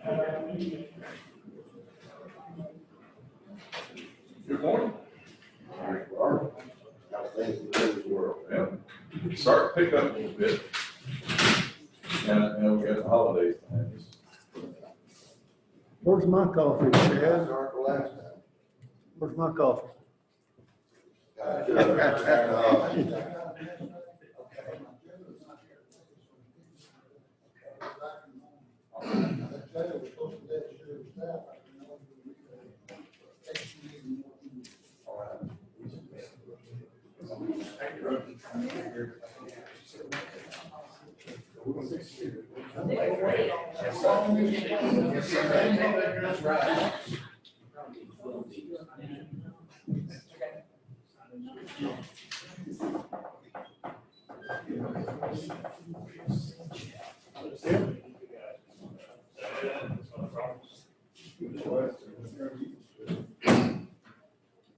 Good morning. Got things to do in this world. Yeah. Start to pick up a little bit. And we got the holidays behind us. Where's my coffee, Chad? Start the last time. Where's my coffee?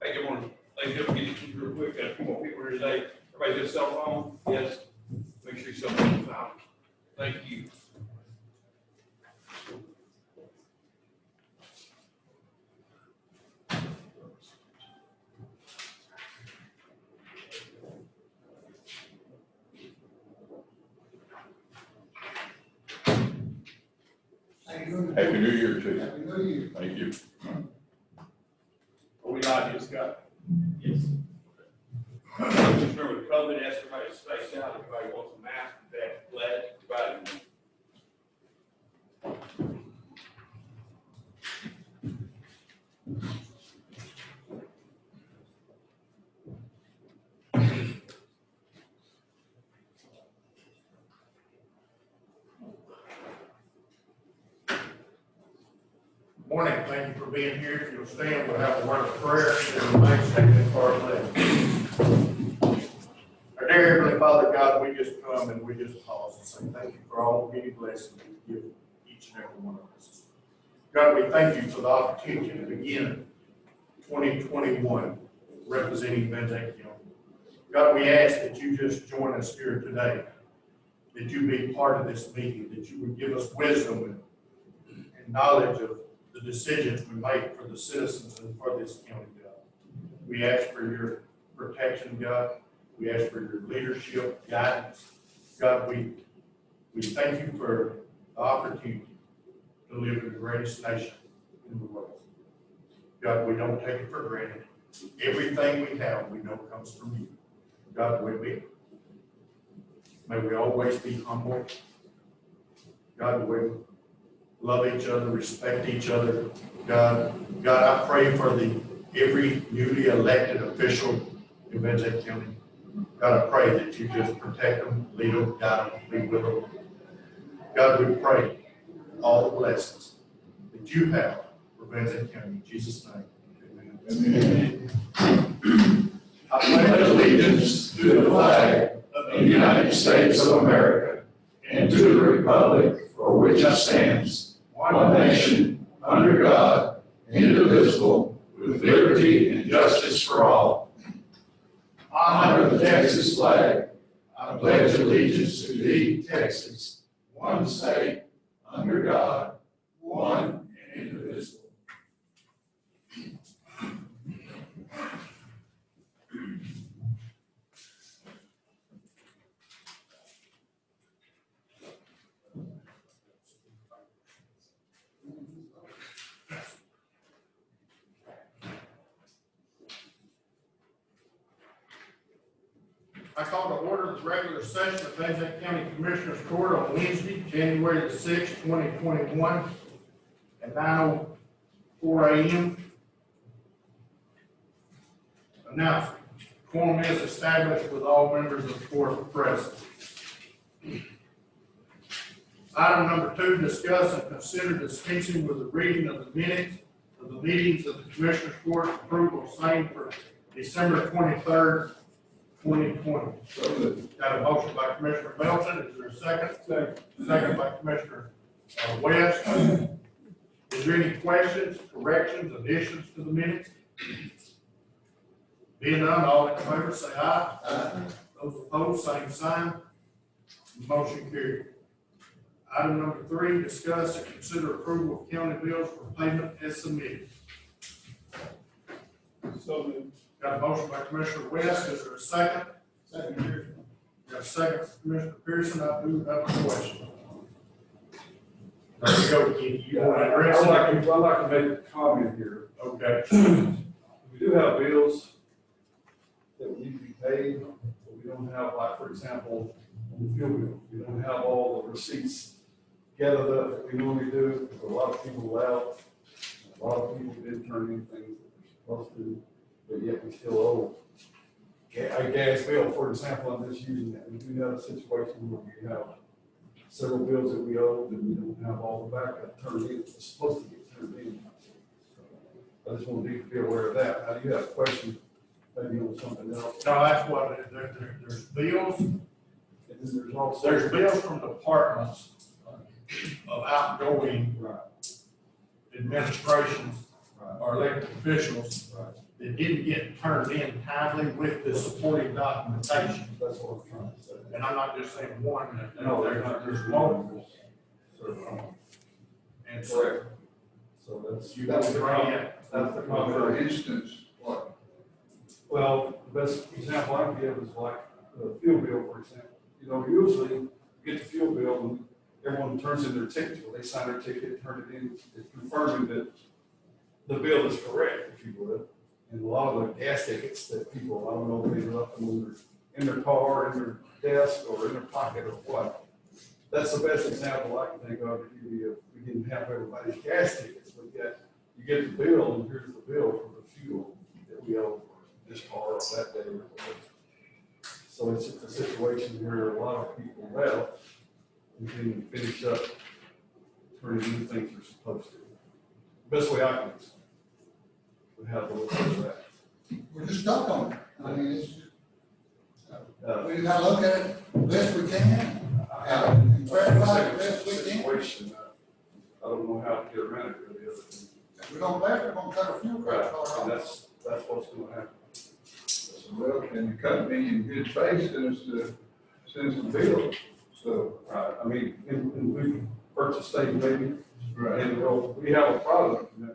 Hey, good morning. Ladies and gentlemen, get you real quick. Got a few more people here today. Everybody got a cell phone? Yes. Make sure your cell phone is out. Thank you. Happy New Year to you. Happy New Year. Thank you. Are we live yet, Scott? Yes. Just remember the COVID, ask everybody to stay out. Everybody wants a mask, that glad, everybody. Morning, thank you for being here. If you'll stand, we'll have a word of prayer and remain standing for our pledge. Our dear Heavenly Father, God, we just come and we just pause and say thank you for all the many blessings you give each and every one of us. God, we thank you for the opportunity to begin 2021 representing Zandt County. God, we ask that you just join us here today, that you be part of this meeting, that you would give us wisdom and knowledge of the decisions we make for the citizens and for this county, God. We ask for your protection, God. We ask for your leadership, guidance. God, we thank you for the opportunity to live in the greatest nation in the world. God, we don't take it for granted. Everything we have, we know comes from you. God, may we always be humble. God, we love each other, respect each other. God, I pray for every newly elected official in Zandt County. God, I pray that you just protect them, lead them, guide them, be with them. God, we pray all the blessings that you have for Zandt County. In Jesus' name, amen. I pledge allegiance to the flag of the United States of America and to the republic for which it stands, one nation, under God, indivisible, with liberty and justice for all. I honor the Texas flag. I pledge allegiance to thee, Texas, one state, under God, one and indivisible. I call to order the regular session of Zandt County Commissioners Court on Wednesday, January the 6th, 2021 at 9:04 a.m. Announcement. Quorum is established with all members of the court present. Item number 2, discuss and consider dispensing with the reading of the minutes of the meetings of the Commissioners Court, approval same for December 23rd, 2020. Got a motion by Commissioner Belton. Is there a second? Second by Commissioner West. Is there any questions, corrections, additions to the minutes? Being none, all in favor say aye. Those opposed, same sign. Motion carried. Item number 3, discuss and consider approval of county bills for payment as submitted. So moved. Got a motion by Commissioner West, is there a second? Second here. Got a second from Commissioner Pearson, I do have a question. There you go, Keith, you want to address it? I'd like to make a comment here. Okay. We do have bills that need to be paid, but we don't have, like, for example, on the fuel bill, we don't have all the receipts gathered up that we normally do. There's a lot of people out, a lot of people didn't turn in things that they're supposed to, but yet we still owe. A gas bill, for example, I'm just using that. We do have a situation where we have several bills that we owe that we don't have all the backup turned in, it's supposed to get turned in. I just want you to be aware of that. Now, you have a question, maybe on something else. No, that's what, there's bills, And then there's also. there's bills from departments of outgoing Right, administrations right, or elected officials right. that didn't get turned in timely with the supporting documentation. That's what I'm trying to say. And I'm not just saying one, No, there's not, there's multiple. And so Correct. So that's. you got to bring in. That's the For comment. instance, what? Well, the best example I can give is like the fuel bill, for example. You know, usually you get the fuel bill and everyone turns in their tickets, well, they sign their ticket, turn it in, it's confirming that the bill is correct, if you would. And a lot of the gas tickets that people, I don't know, they left them in their car, in their desk, or in their pocket, or what. That's the best example I can think of. If we didn't have everybody's gas tickets, but yet you get the bill, and here's the bill for the fuel that we owe for this car or that day or whatever. So it's just a situation where a lot of people left and didn't finish up turning in things they're supposed to. Best way I can explain. We have to look at that. We're just stuck on it. I mean, it's, We we gotta look at it best we can. And verify it best we can. Situation, I don't know how to get around it really, other than. If we don't back, we're gonna cut a few Right, credit cards and off. that's what's gonna happen. Well, and the company in good faith sends the bill, so. Right, I mean, and we purchased things maybe, Right. and we have a product from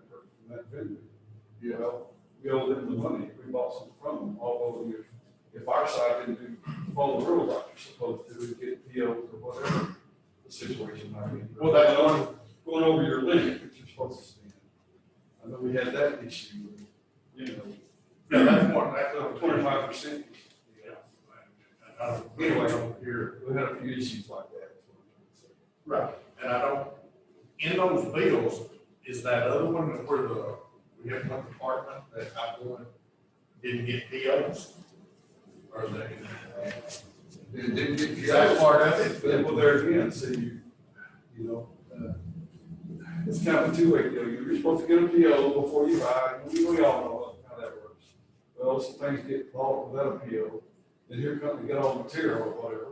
that vendor. Yeah. Well, we owe them the money, we bought something from them, although if our side didn't follow the rules like we're supposed to, we get POs or whatever the situation might be. Well, that's going over your limit that you're supposed to spend. I know we had that issue, you know, Yeah, that's more, that's over 25%. Yeah. Anyway, we had a few issues like that. Right, and I don't, in those bills, is that other one where we have one department that outgoing didn't get POs? Or they? It didn't get. Is that part of it? Yeah, well, there again, so you know, it's kind of a two-way deal. You're supposed to get a PO before you buy, and we all know how that works. Well, some things get bought without a PO, then here comes, get all the material or whatever.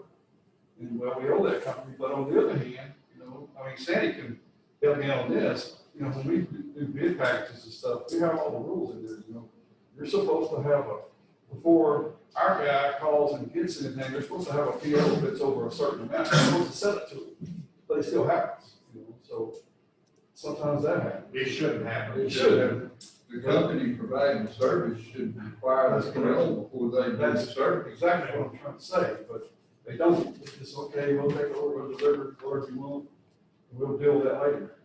And well, we owe that company, but on the other hand, you know, I mean, Sandy can help me on this. You know, when we do bid packages and stuff, we have all the rules in there, you know. You're supposed to have before our guy calls and gets anything, they're supposed to have a PO that's over a certain amount, they're supposed to sell it to them, but it still happens, you know, so sometimes that happens. It shouldn't happen. It should. The company providing the service should require the PO before they do the service. Exactly what I'm trying to say, but they don't, it's okay, we'll take over, we'll deliver, whatever you want, and we'll deal with that later.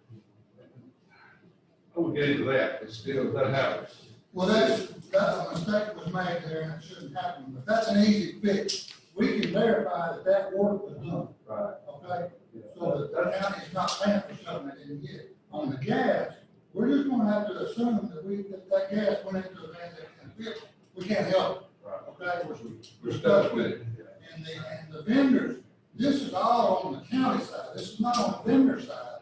I won't get into that, but still, that happens. Well, that a mistake was made there and it shouldn't happen, but that's an easy fix. We can verify that work was done, Right. okay? Yeah. So that the county is not paying for something they didn't get. On the gas, we're just gonna have to assume that gas went into the van that we can't help it, Right. okay? We're stuck with it. And the vendors, this is all on the county side, this is not on the vendor side.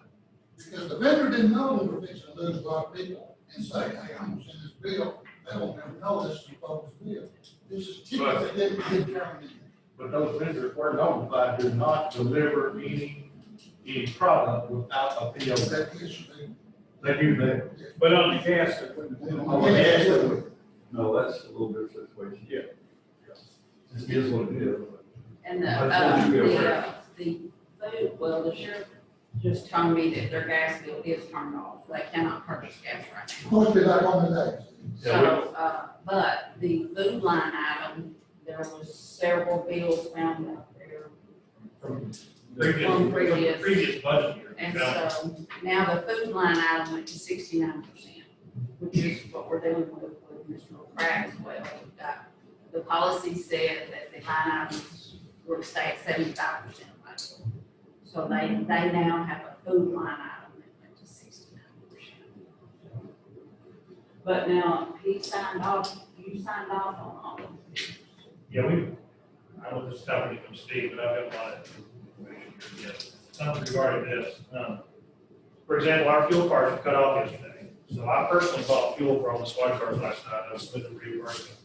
Because the vendor didn't know we were fixing to lose a lot of people and say, hey, I'm gonna send this bill, they won't never know this is a bogus bill. This is tickets that didn't get turned in. But those vendors were notified to not deliver any product without a PO. That is, They do that. But on the gas, they put they it don't on get the it. gas. No, that's a little bit of situation. Yeah. It is what it is. And I just want you to be aware. the food, well, the sheriff just told me that their gas bill is turned off. They cannot purchase gas right now. Supposed to be like on the days. So, but the food line item, there was several bills found out there. From From previous. previous budget year. And so now the food line item went to 69%, which is what we're dealing with Mr. Pratt as well. We've got, the policy said that the line items were to stay at 75% available. So they now have a food line item that went to 69%. But now he signed off, you signed off on all of them. Yeah, I know this topic from Steve, but I've got a lot of information here. Yes. Something regarding this. For example, our fuel cards were cut off yesterday. So I personally bought fuel for all the squad cars last night. I was with the reimbursement.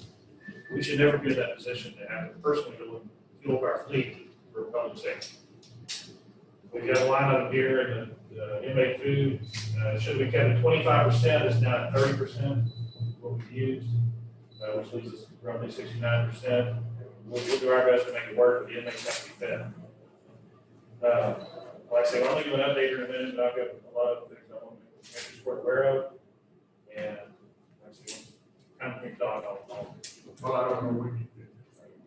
We should never be in that position to have to personally go and fuel our fleet for public safety. We've got a line item here in the inmate food. Should we kept at 25%, it's now at 30%, what we've used, which leaves us roughly 69%. We'll do our best to make it work, but the inmates have to be fed. Like I said, I'll give you an update here in a minute, but I've got a lot of things I want to make this board aware of. And like I said, kind of think thought on. Well, I don't know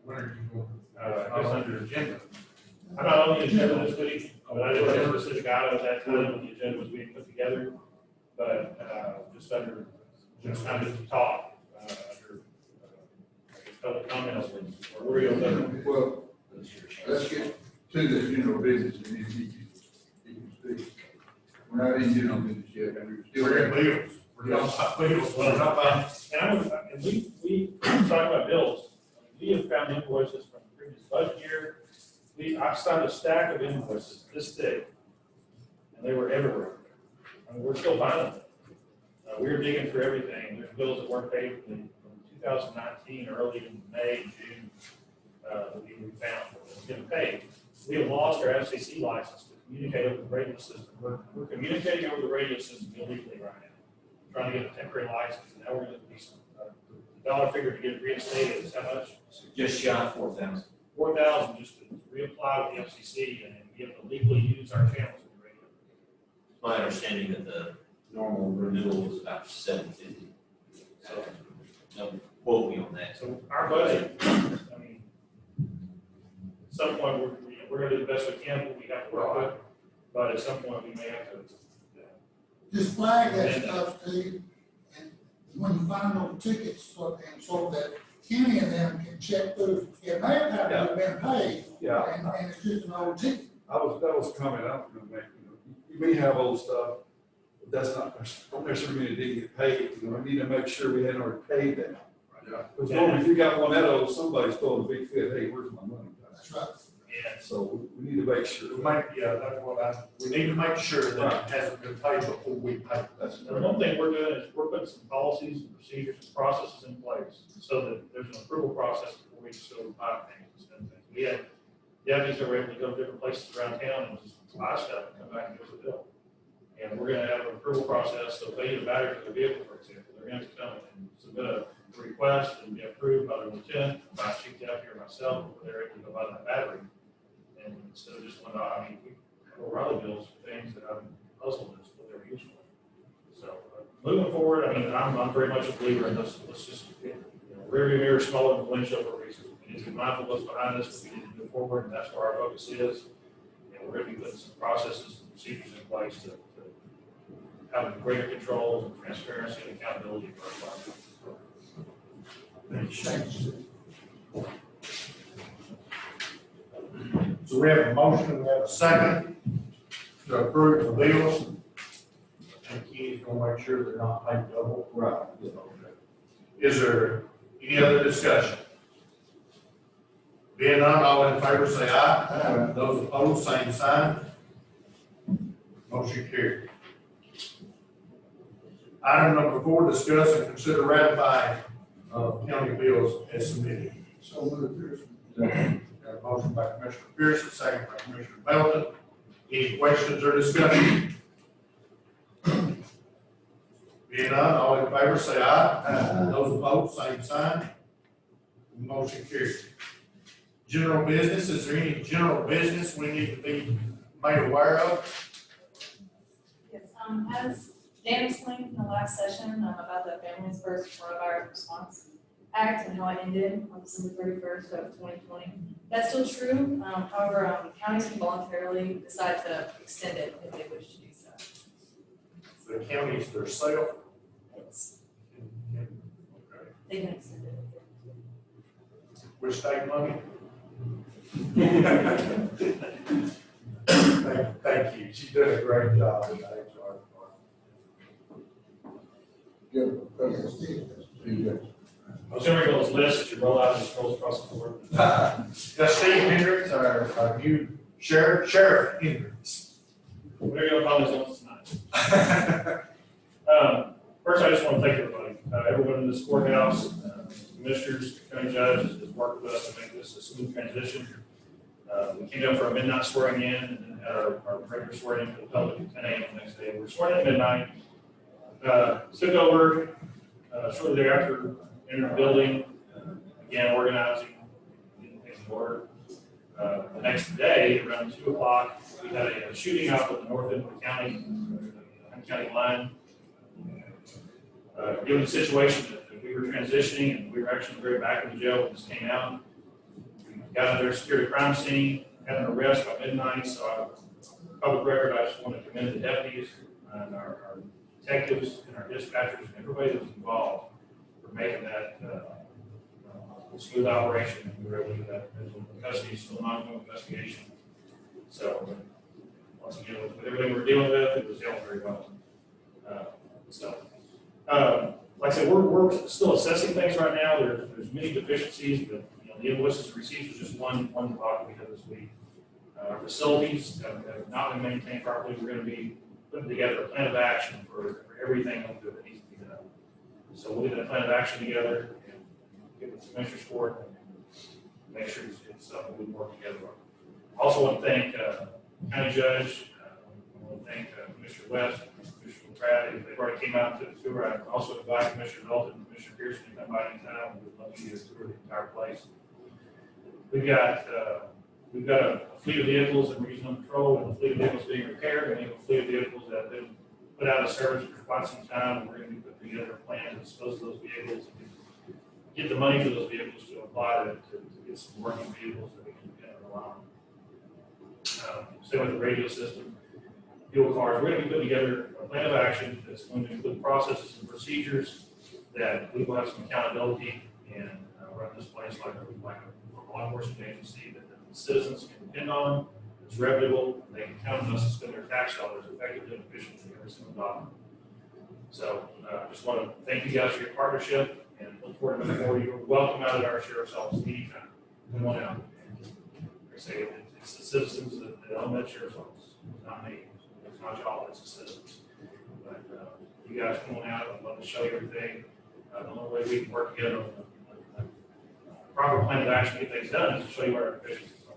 when are you going? Just under agenda. I'm not on the agenda this week, but I didn't have a specific item at that time when the agenda was being put together. But, just under, just kind of talk, under, public comments, or where you'll. Well, let's get to the general business and then you can speak. We're not in general business yet, and we're still. We're in bills. We're not bills. Well, not by. And we talking about bills. We have found invoices from the previous budget year. I signed a stack of invoices this thick, and they were everywhere. I mean, we're still finding them. We were digging through everything. There's bills that weren't paid from 2019, early in May, June, that we found that was getting paid. We have lost our FCC license to communicate over the radio system. We're communicating over the radio system illegally right now, trying to get a temporary license, and now we're going to be some, the dollar figure to get it reinstated is how much? Just shy of 4,000. 4,000 just to reapply with the FCC and be able to legally use our channels on the radio. My understanding that the normal renewal is about 750. So, don't quote me on that. So our budget, I mean, at some point, we're going to do the best we can, but we have to work with. But at some point, we may have to. Just flag that stuff, Steve, and when you find those tickets, so that Kenny and them can check through, it may have been paid, Yeah, and it's just an old ticket. that was coming up, you may have old stuff, but that's not, don't necessarily mean it didn't get paid, we need to make sure we hadn't already paid that. Yeah. Because normally if you got one of those, somebody's throwing a big fit, hey, where's my money? That's right. Yeah. So we need to make sure. That's what we need to make sure that it hasn't been paid before we pay. That's The one thing we're doing is we're putting some policies and procedures and processes in place so that there's an approval process before we just go and buy things and spend things. We had deputies that were able to go to different places around town and just buy stuff and come back and give us a bill. And we're gonna have an approval process, so if they need a battery for their vehicle, for example, they're gonna have to come and submit a request and be approved by the lieutenant, by chief deputy or myself, before they're able to go buy that battery. And instead of just one, I mean, we have other bills for things that I'm puzzled as to what they're used for. So, moving forward, I mean, I'm very much a believer in this, let's just, rearview mirror is smaller than the windshield for a reason. We need to be mindful of what's behind us, we need to move forward, and that's where our focus is. And we're gonna be putting some processes and procedures in place to have greater controls and transparency and accountability for our clients. So we have a motion, we have a second to approve the bills. And Keith's gonna make sure they're not paid double. Right. Is there any other discussion? Being none, all in favor say aye. Those opposed, same sign. Motion carried. Item number 4, discuss and consider ratifying county bills as submitted. So moved, Pearson. Got a motion by Commissioner Pearson, second by Commissioner Belton. Any questions or discussion? Being none, all in favor say aye. Those opposed, same sign. Motion carried. General business, is there any general business we need to be made aware of? As Dan explained in the last session about the Families First Coronavirus Response Act and how it ended on December 31st of 2020, that's still true. However, counties can voluntarily decide to extend it if they wish to do so. The counties themselves. It's, Okay. they can extend it. With state money? Thank you. She's done a great job in the HR department. Steve, Most every goes list that you roll out and scrolls across the board. That's Steve Hendricks, our new Sheriff Hendricks. Whatever you want to call this one tonight. First, I just want to thank everybody, everyone in this courthouse, commissioners, county judge has worked with us to make this a smooth transition. We came down for a midnight swearing in and then had our regular swearing in for the public at 10 a.m. the next day. We were sworn in at midnight. Took over shortly thereafter, entered the building, began organizing, getting things in order. The next day, around 2 o'clock, we had a shooting out at the north end of the county line. Given the situation that we were transitioning and we were actually very back in the jail when this came out, we got out there, secured a crime scene, had an arrest by midnight. So, public record, I just want to commend the deputies and our detectives and our dispatchers and everybody that was involved for making that a smooth operation. We were able to do that. The custody is still an ongoing investigation. So, once again, with everything we're dealing with, it was handled very well. Like I said, we're still assessing things right now. There's many deficiencies, but the invoices and receipts was just one block we had this week. Our facilities have not been maintained properly. We're going to be putting together a plan of action for everything that needs to be done. So we'll get that plan of action together and get with the commissioner's court and make sure it's something we can work together on. Also want to thank County Judge. I want to thank Commissioner West, Commissioner Pratt. They've already came out to the tour. I also invite Commissioner Dalton and Commissioner Pearson to come by anytime. We'd love to get a tour of the entire place. We've got a fleet of vehicles that we're using on patrol, and a fleet of vehicles being repaired, and we have a fleet of vehicles that have been put out of service for quite some time. And we're going to be putting together a plan to dispose of those vehicles and get the money for those vehicles to apply to get some working vehicles that we can rely on. Same with the radio system, fuel cars. We're going to be putting together a plan of action that's going to include processes and procedures that we will have some accountability and run this place like a law enforcement agency that the citizens can depend on. It's reputable. They can count on us to spend their tax dollars effectively and efficiently every single dollar. So just want to thank you guys for your partnership and look forward to moving forward. You're welcome out at our sheriff's office anytime. Come on out. I say it's the citizens that own that sheriff's office. It's not me. It's not y'all. It's the citizens. But you guys come on out. I'd love to show you everything. The only way we can work together on a proper plan of action to get things done is to show you where our efficiencies are.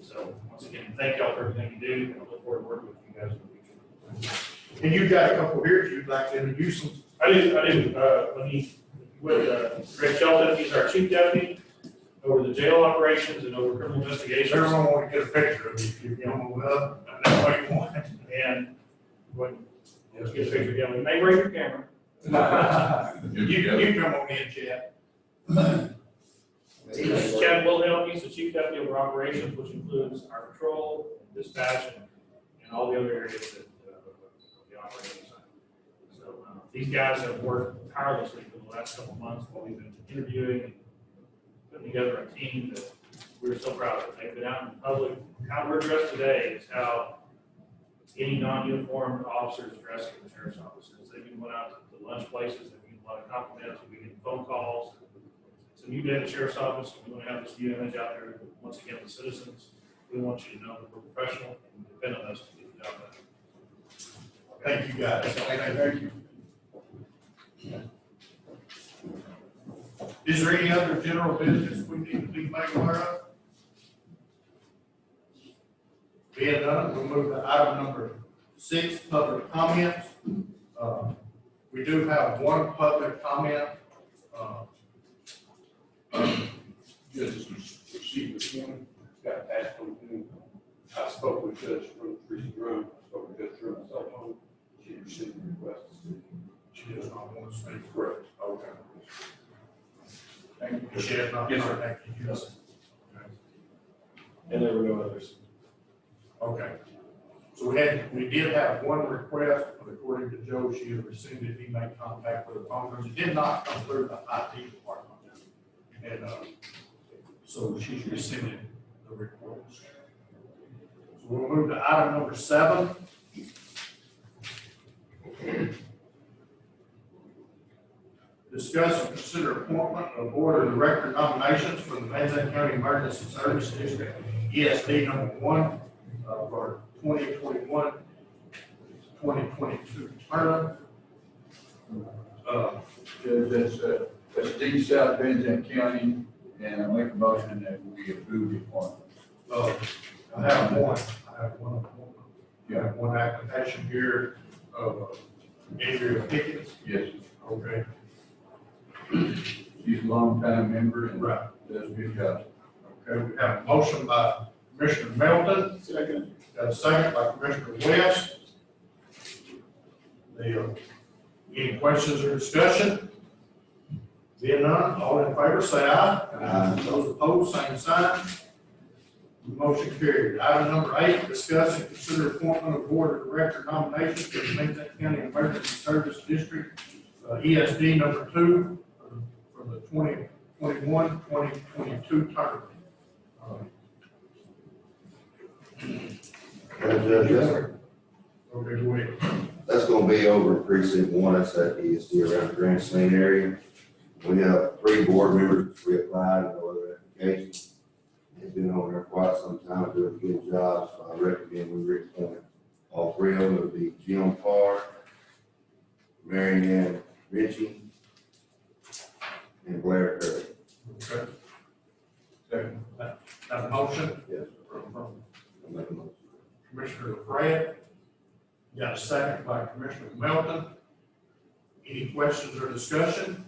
So once again, thank y'all for everything you do, and I look forward to working with you guys in the future. And you've got a couple here you'd like to introduce them. I do. Let me, with Greg Shelton, he's our chief deputy over the jail operations and over criminal investigations. Everyone want to get a picture of you if you don't move up. That's what you want. And let's get a picture together. May raise your camera. You come on in, Chad. Chad Wilhelm, he's the chief deputy over operations, which includes our patrol, dispatch, and all the other areas that the operations side. So these guys have worked tirelessly for the last couple of months while we've been interviewing and putting together a team that we're so proud of. They've been out in public. How we're dressed today is how any non-uniformed officers dress in the sheriff's offices. They've been going out to lunch places, they've been a lot of compliments, we've been getting phone calls. It's a new day at the sheriff's office, and we want to have this new image out there. Once again, the citizens, we want you to know that we're professional and depend on us to get the job done. Thank you, guys. Thank you. Is there any other general business we need to be made aware of? Being done, we'll move to item number 6, public comments. We do have one public comment. Just received this morning, got passed on to me. I spoke with Judge Rose, spoke with Judge Rose on my cell phone. She speak. Correct. Okay. Thank you. Michelle, not Yes, sir. thank you. Yes. And there were no others. Okay. So we did have one request, but according to Joe, she had received it, he made contact with the phone, because it did not come through the IT department. And, so she's rescinded the request. So we'll move to item number 7. Discuss and consider appointment of board of director nominations for the Van Zandt County Emergency Service District, ESD number 1, for 2021-2022 term. That's Dean South Van Zandt County, and I make a motion that we approve the appointment. I have one appointment. You Yeah. have one application here of Andrea Pickens. Yes, Okay. she's a longtime member and Right. does a good job. Okay, we have a motion by Commissioner Melton. Second. Got a second by Commissioner West. Any questions or discussion? Being none, all in favor say aye. Aye. Those opposed, same sign. Motion carried. Item number 8, discuss and consider appointment of board of director nominations for the Van Zandt County Emergency Service District, ESD number 2, for the 2021-2022 term. Okay, go ahead. That's gonna be over precinct 1, that's that ESD around the Grand Saline area. We have 3 board members reapplied, no other applications. They've been on there quite some time, doing a good job, so I recommend we reappoint all 3 of them. It'll be Jim Parr, Mary Ann Ritchie, and Blair Curry. Okay. Second. Have a motion? Yes. From I'll make a motion. Commissioner Brad. Got a second by Commissioner Melton. Any questions or discussion?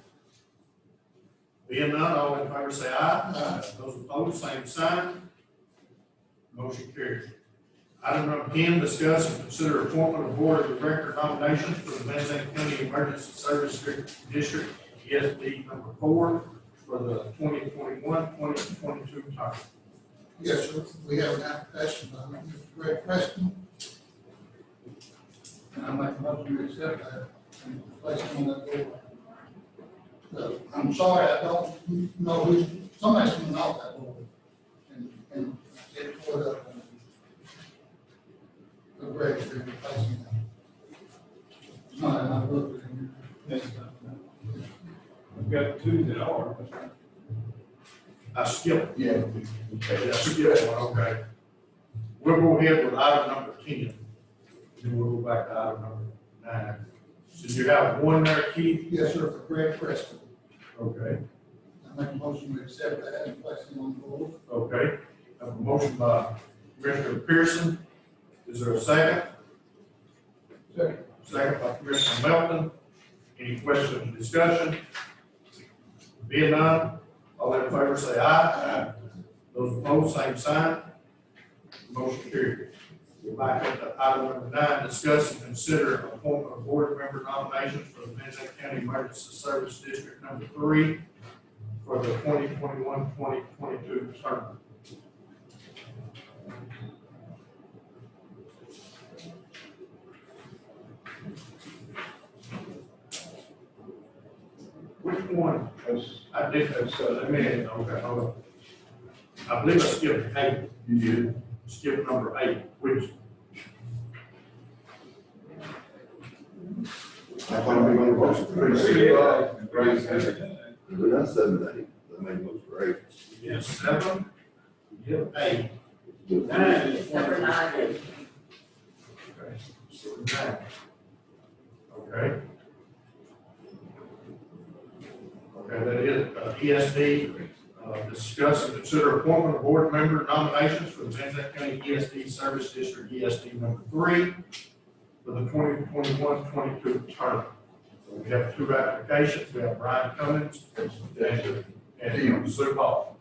Being none, all in favor say aye. Those opposed, same sign. Motion carried. Item number 10, discuss and consider appointment of board of director nominations for the Van Zandt County Emergency Service District, ESD number 4, for the 2021-2022 term. Yes, sir. We have an application by Mr. Greg Preston. And I make a motion to accept that and place him on that board. I'm sorry, I don't know who's, somebody's coming off that board. And get it put up. The Greg is replacing that. It's not in my book. We've got 2 that are. I skipped. Yeah. Okay, that's a good one, okay. We'll go ahead with item number 10. Then we'll go back to item number 9. So you have one there, Keith? Yes, sir, for Greg Preston. Okay. I make a motion to accept that and place him on the board. Okay. Have a motion by Commissioner Pearson. Is there a second? Second. Second by Commissioner Melton. Any questions or discussion? Being none, all in favor say aye. Those opposed, same sign. Motion carried. We're back up to item number 9, discuss and consider appointment of board member nominations for the Van Zandt County Emergency Service District number 3 for the 2021-2022 term. Which one? I did, let me, okay, hold on. I believe I skipped 8. You did. Skip number 8, which, I thought we made a motion. We done 7 to 8. That made a motion for 8. yes, 7, 8. 9 is Number 9. Okay. So 9. Okay. Okay, that is ESD, discuss and consider appointment of board member nominations for the Van Zandt County ESD Service District, ESD number 3, for the 2021-22 term. So we have 2 applications. We have Brian Cummings and Sue Hall.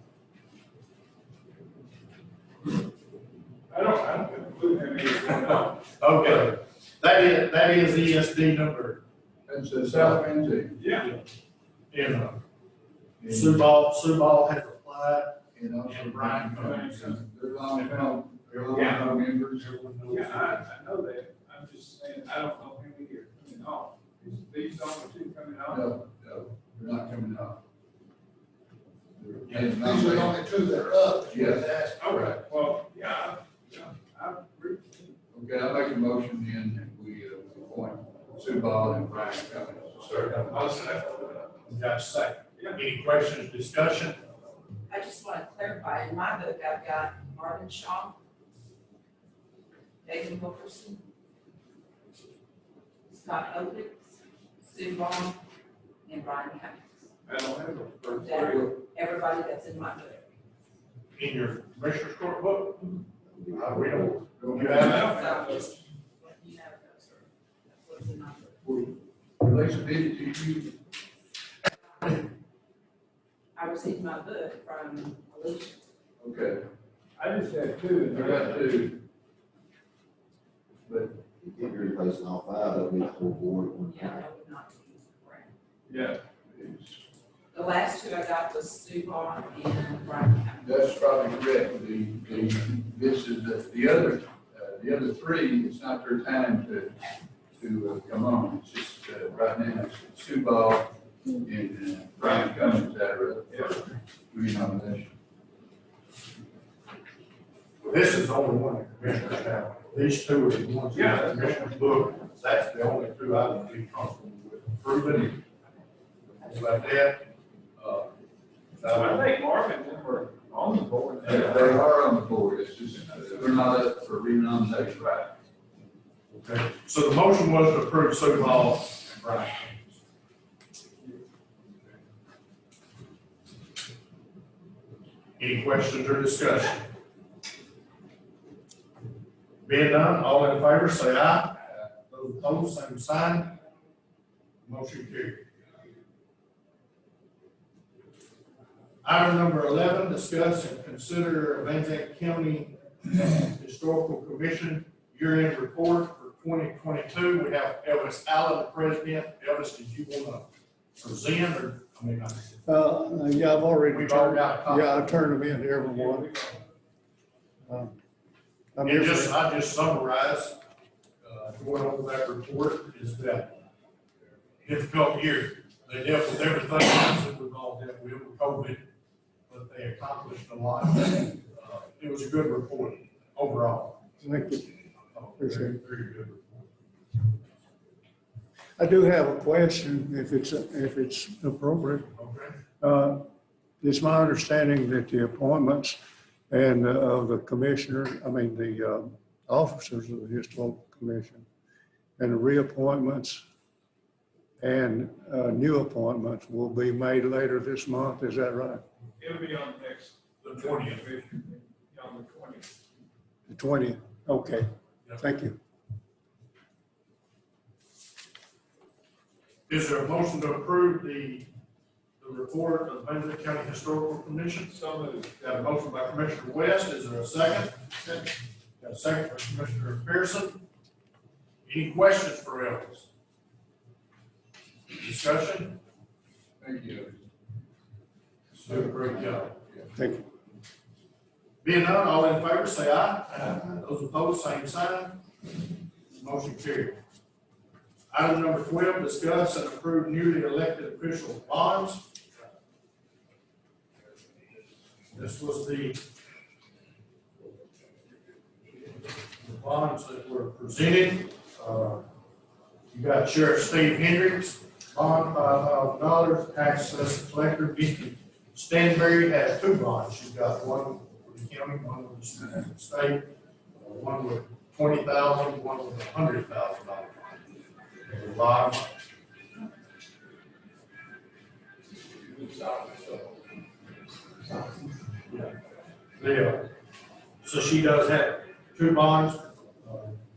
I don't include any of them. Okay, that is ESD number That's the South End team. Yeah. And, Sue Ball has applied, And also and Brian Cummings. They're long-term Yeah. members. everyone knows. Yeah, I know that, I'm just saying, I don't know how many are coming off. Is these only two coming off? No, they're not coming out. These are the only two that are up. Yes. That's Okay, well, I agree. Okay, I make a motion then that we appoint Sue Ball and Brian Cummings to serve. I'll say. Got a second. Any questions, discussion? I just want to clarify, in my book, I've got Marvin Shaw, Megan Wilkerson, Scott Oates, Sue Vaughn, and Brian Cummings. I don't have a first. That, everybody that's in my book. In your commissioner's court book? We don't, you I have, don't So have just let you know those are, that's what's in my book. Will they submit it to you? I received my book from Alicia. Okay, I just had two. I got two. But If you're replacing all five, that'll be the whole board at one Yeah, time. that would not be correct. Yeah, it's, The last two I got was Sue Vaughn and Brian Cummings. that's probably correct. This is the other three, it's not their time to come on. It's just, right now, it's Sue Ball and Brian Cummings that are up for renomination. this is the only one the commissioners have. These two are the ones in the commissioner's book. That's the only two I would be comfortable with approving. Like that, I think Marvin and them were on the board. They are on the board, it's just, they're not up for renomination. Right. okay. So the motion was to approve Sue Hall and Brian. Any questions or discussion? Being none, all in favor, say aye. Those opposed, same sign. Motion carried. Item number 11, discuss and consider Zandt County Historical Commission year-end report for 2022. We have Elvis Allen, the president. Elvis, did you want to present or, Yeah, I've already. we've already got a copy. Yeah, I turned them in to everyone. I'm And here just, for, I just summarize, going over that report is that difficult year. They dealt with everything else that we've all dealt with COVID, but they accomplished a lot. It was a good report overall. thank you. Appreciate Very, it. very good report. I do have a question, if it's appropriate. Okay. It's my understanding that the appointments and of the commissioner, the officers of the historical commission and the reappointments and new appointments will be made later this month, is that right? It'll be on next. The 20th. On the 20th. The 20th, okay, thank you. Is there a motion to approve the report of the Zandt County Historical Commission? So moved. Got a motion by Commissioner West, is there a second? Second. Got a second by Commissioner Pearson. Any questions for Elvis? Discussion? Thank you. Do a great job. Thank you. Being none, all in favor, say aye. Aye. Those opposed, same sign. Motion carried. Item number 12, discuss and approve newly elected official bonds. This was the bonds that were presented. You got Sheriff Steve Hendricks, bond $5,000, tax assessor collector, Vicky Stanberry has two bonds. She's got one for the county, one with the state, one with $20,000, one with $100,000. A lot of money. Yeah. So she does have two bonds.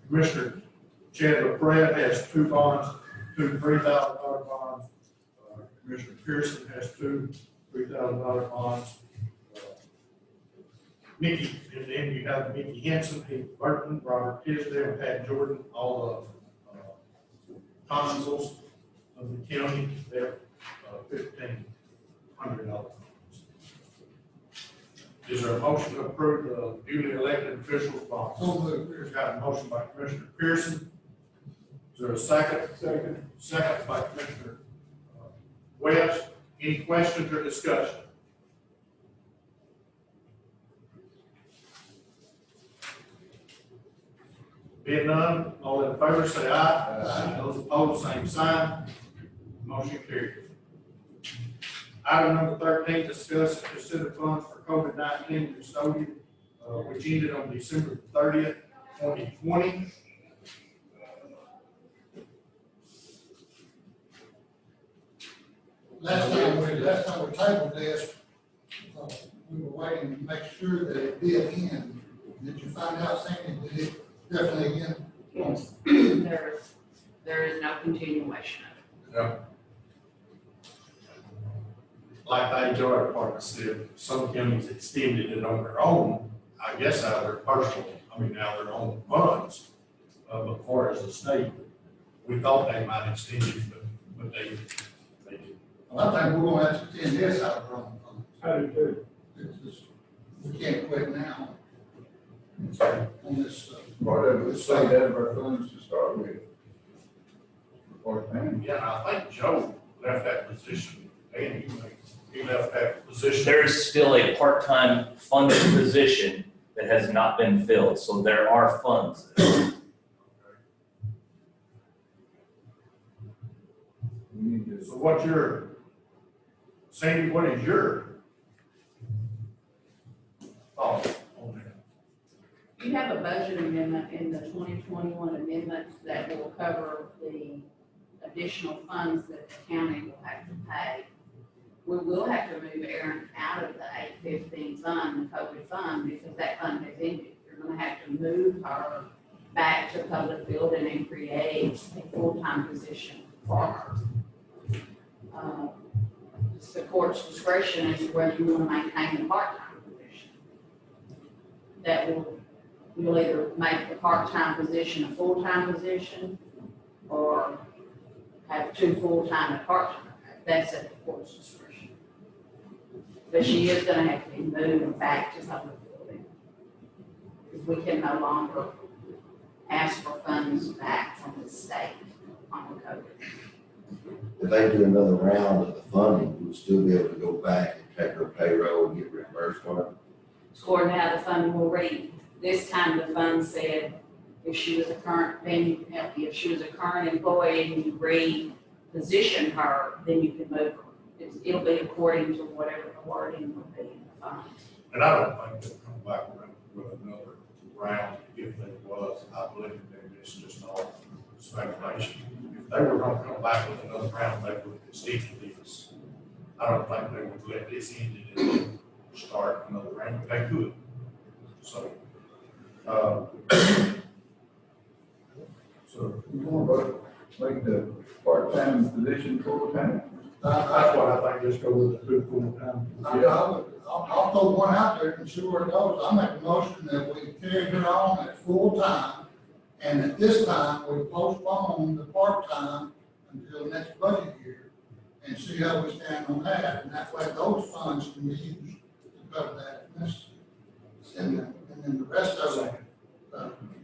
Commissioner Chandler Pratt has two bonds, two $3,000 bonds. Commissioner Pearson has two $3,000 bonds. Mickey, and then you have Mickey Henson, Pete Burton, Robert Tisdale, Pat Jordan, all of consuls. of the county, they're $1,500. Is there a motion to approve the duly elected officials' bonds? So moved. There's got a motion by Commissioner Pearson. Is there a second? Second. Second by Commissioner West. Any questions or discussion? Being none, all in favor say aye. Those opposed, same sign. Motion carried. Item number 13, discuss and consider funds for COVID-19 custodian, which ended on December 30th, 2020. Last time we tabled this, we were waiting to make sure that it did end. Did you find out, Sandy, did it definitely end? Yes, there is no continuation of it. Like the HR department said, some counties extended it on their own, I guess out of their personal, out of their own funds. But as far as the state, we thought they might extend it, but they didn't. Well, I think we're gonna have to extend this out of our own funds. I do too. It's just, we can't quit now on this. Part of it was stayed out of our funds to start with. Part-time. Yeah, I think Joe left that position, and he left that position. There is still a part-time funded position that has not been filled, so there are funds. We need to. So what's your, Sandy, what is your thought on that? You have a budget amendment in the 2021 amendments that will cover the additional funds that the county will have to pay. We will have to move Aaron out of the 815 fund, the COVID fund, because that fund has ended. You're gonna have to move her back to public building and create a full-time position for her. It's the court's discretion as to whether you want to maintain the part-time position. You'll either make the part-time position a full-time position or have two full-time and part-time. That's at the court's discretion. But she is gonna have to be moved back to public building. Because we can no longer ask for funds back from the state on the COVID. If they do another round of the funding, we'll still be able to go back and check her payroll and get reimbursed for it. According to how the fund will read, this time the fund said if she was a current, then you can help you. If she was a current employee and you reposition her, then you can move her. It'll be according to whatever the wording will be in the fund. And I don't think they'll come back with another round if they was. I believe that it's just all speculation. If they were gonna come back with another round, they would extend this. I don't think they would let this end and then start another round, but they could. So, So we want to make the part-time position full-time. that's why I think just go with the two full-time. I'll throw one out there and see where it goes. I make a motion that we carry her on at full time, and at this time, we postpone the part-time until next budget year, and see how we stand on that, and that way those funds can be used to cover that. And then the rest of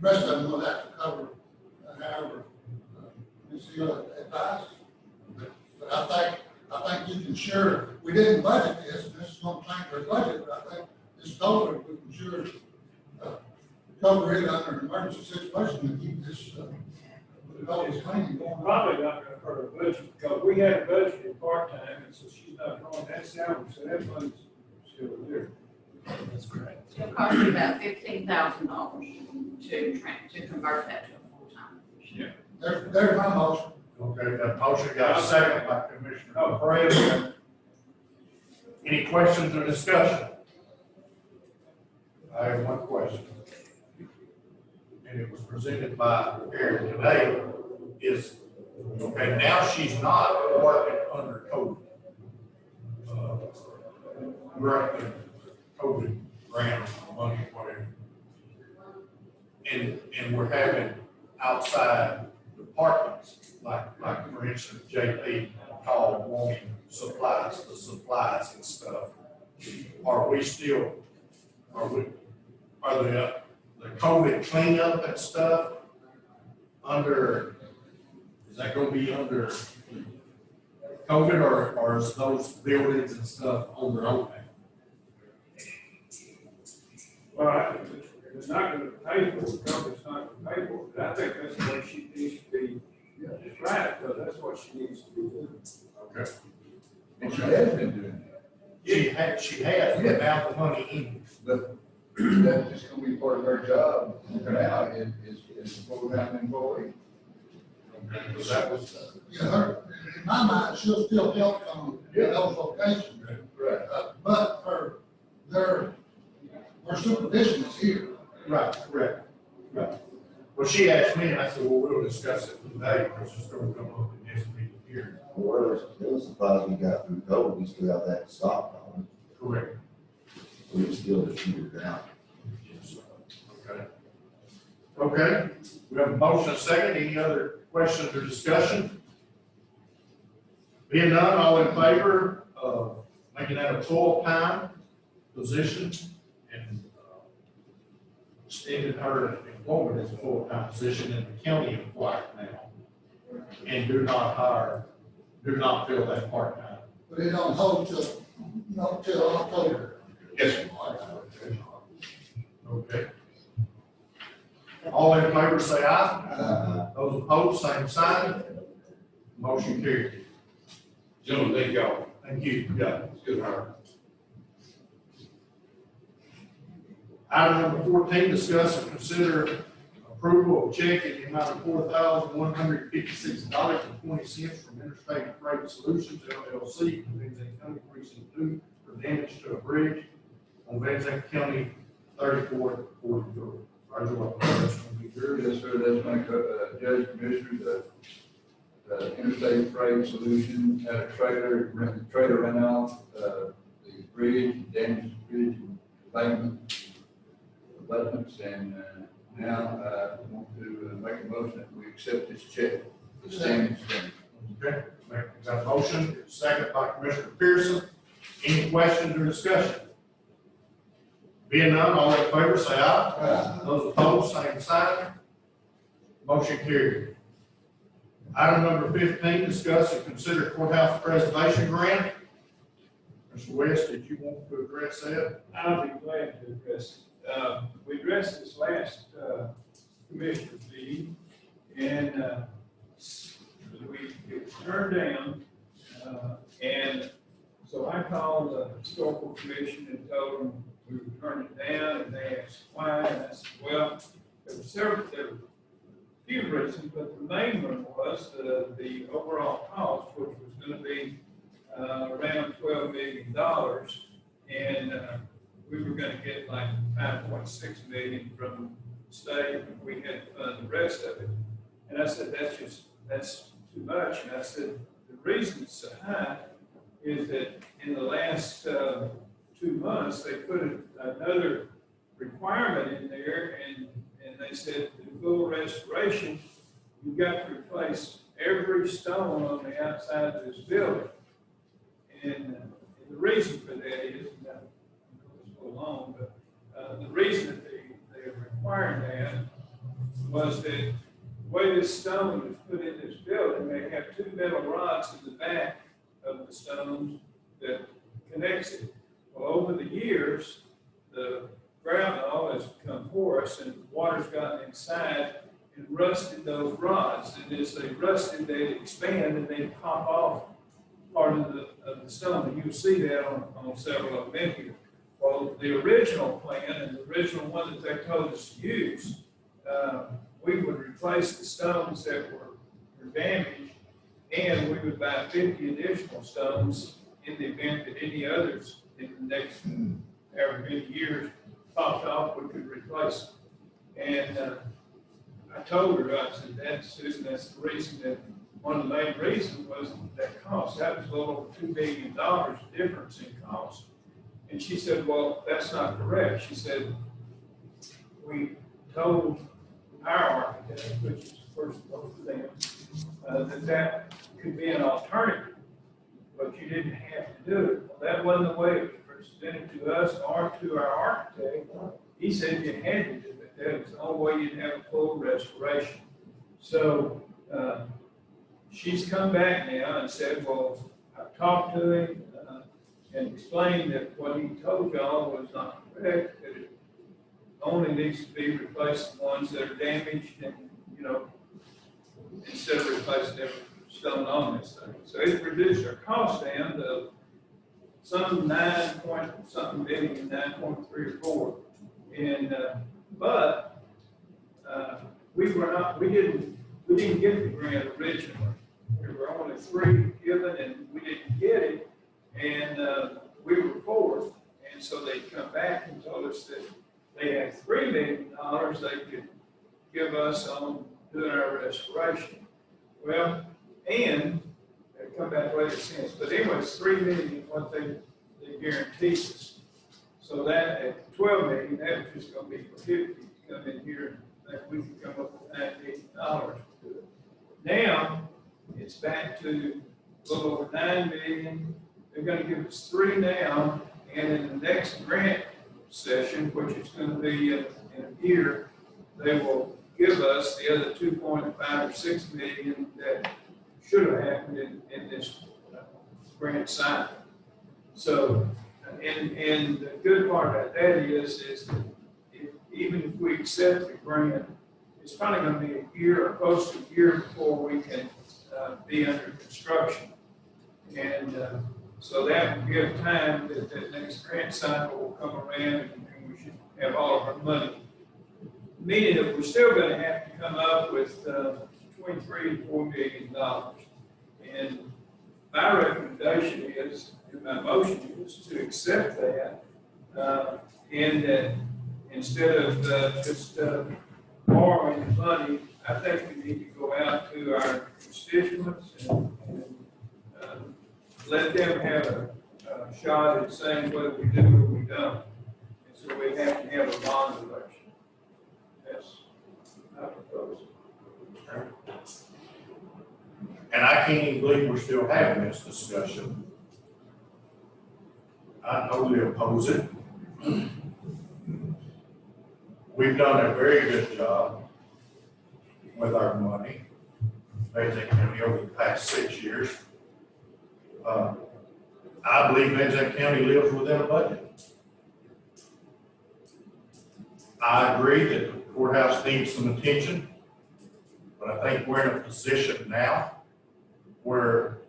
them will have to cover, however, Ms. Hill advised. But I think you can sure, we didn't budget this, and this is gonna change our budget, but I think this total, we can sure, cover it under an emergency situation and keep this, with all this cleaning going on. Probably not gonna hurt our budget, because we had a budget in part-time, and so she's not drawing that salary, so that money's still there. That's correct. It'll cost you about $15,000 to convert that to a full-time position. There's my motion. Okay, that motion got a second by Commissioner Perez. Any questions or discussion? I have one question. And it was presented by Aaron today, is, okay, now she's not working under COVID. Grant, COVID grant, money, whatever. And we're having outside the departments, like for instance, JP called wanting supplies, the supplies and stuff. Are we still, are the COVID cleanup and stuff under, is that gonna be under COVID or is those buildings and stuff on their own? Well, it's not gonna pay for it, the company's not gonna pay for it, but I think that's the way she needs to be described, because that's what she needs to be doing. Okay. And she has been doing that. She has without the money in. But that's just gonna be part of her job for now, is a full-time employee. Because that was, You know, her, in my mind, she'll still help on those locations. Right. But her supervision is here. right, correct, right. Well, she asked me and I said, well, we'll discuss it today, because it's going to come up in this meeting here. Whatever supplies we got through COVID, we still have that stock on. Correct. We can still distribute it out. Okay. Okay, we have a motion and a second. Any other questions or discussion? Being none, all in favor of making that a full-time position and extending her employment as a full-time position in the county employee now. And do not fill that part-time. But it don't hold till October. Yes, sir. Okay. All in favor, say aye. Those opposed, same sign. Motion carried. Gentlemen, thank y'all. Thank you. Yeah. It's good hire. Item number 14, discuss and consider approval of check in the amount of $4,156.20 from Interstate Freight Solutions LLC, from Van Zandt County Precinct 2, for damage to a bridge on Van Zandt County 3443. Roger, what that's going to be yours. Yes, sir, that's my, Judge Commissioner, the Interstate Freight Solution had a trailer ran off, the bridge, damaged the bridge abutments, and now I want to make a motion that we accept this check, the damage. Okay, got a motion, second by Commissioner Pearson. Any questions or discussion? Being none, all in favor, say aye. Those opposed, same sign. Motion carried. Item number 15, discuss and consider courthouse preservation grant. Mr. West, did you want to address that? I'll be glad to address it. We addressed this last, commissioner's meeting, and, it was turned down, and so I called the historical commission and told them we would turn it down, and they asked why, and I said, well, there were a few reasons, but the main one was the overall cost, which was gonna be, around $12 million, and, we were gonna get like 5.6 million from the state, and we had to fund the rest of it. And I said, that's too much, and I said, the reason it's so high is that in the last 2 months, they put another requirement in there, and they said, the full restoration, you've got to replace every stone on the outside of this building. And the reason for that is, long, but the reason that they required that was that the way this stone was put in this building, they have 2 metal rods in the back of the stones that connects it. Well, over the years, the gravel has become porous and water's gotten inside and rusted those rods. And as they rusted, they expand and they pop off part of the stone. And you'll see that on several of them here. Well, the original plan and the original one that they told us to use, we would replace the stones that were damaged, and we would buy 50 additional stones in the event that any others in the next however many years popped off, we could replace them. And I told her, I said, Susan, that's the reason that, one of the main reasons was that cost. That was a little over $2 billion difference in cost. And she said, well, that's not correct. She said, we told our architect, which is first vote for them, that could be an alternative, but you didn't have to do it. Well, that wasn't the way it was presented to us or to our architect. He said you had to do it. That was the only way you'd have a full restoration. So, she's come back now and said, well, I've talked to him, and explained that what he told y'all was not correct, that it only needs to be replaced the ones that are damaged and, you know, instead of replacing every stone on this thing. So it's reduced our cost down to some 9.something million, 9.3 or 4. And, but, we didn't get the grant originally. There were only 3 given and we didn't get it. And we were 4th, and so they come back and told us that they had $3 million they could give us on doing our restoration. Well, and they come back later since, but anyway, it's $3 million what they guaranteed us. So that at $12 million, that was just going to be prohibitive to come in here and that we could come up with $9 million to do it. Now it's back to a little over $9 million. They're going to give us 3 now, and in the next grant session, which is going to be in a year, they will give us the other 2.5 or 6 million that should have happened in this grant cycle. So, and the good part about that is that even if we accept the grant, it's probably going to be a year or close to a year before we can be under construction. And so that will give time that that next grant cycle will come around and we should have all of our money. Meaning that we're still going to have to come up with between $3 and $4 million. And my recommendation is, and my motion is to accept that, and that instead of just borrowing the money, I think we need to go out to our constituents and let them have a shot at saying whether we do or we don't. And so we have to have a bond election. That's my proposal. And I can't even believe we're still having this discussion. I totally oppose it. We've done a very good job with our money, Van County, over the past 6 years. I believe Van County lives within a budget. I agree that the courthouse needs some attention, but I think we're in a position now where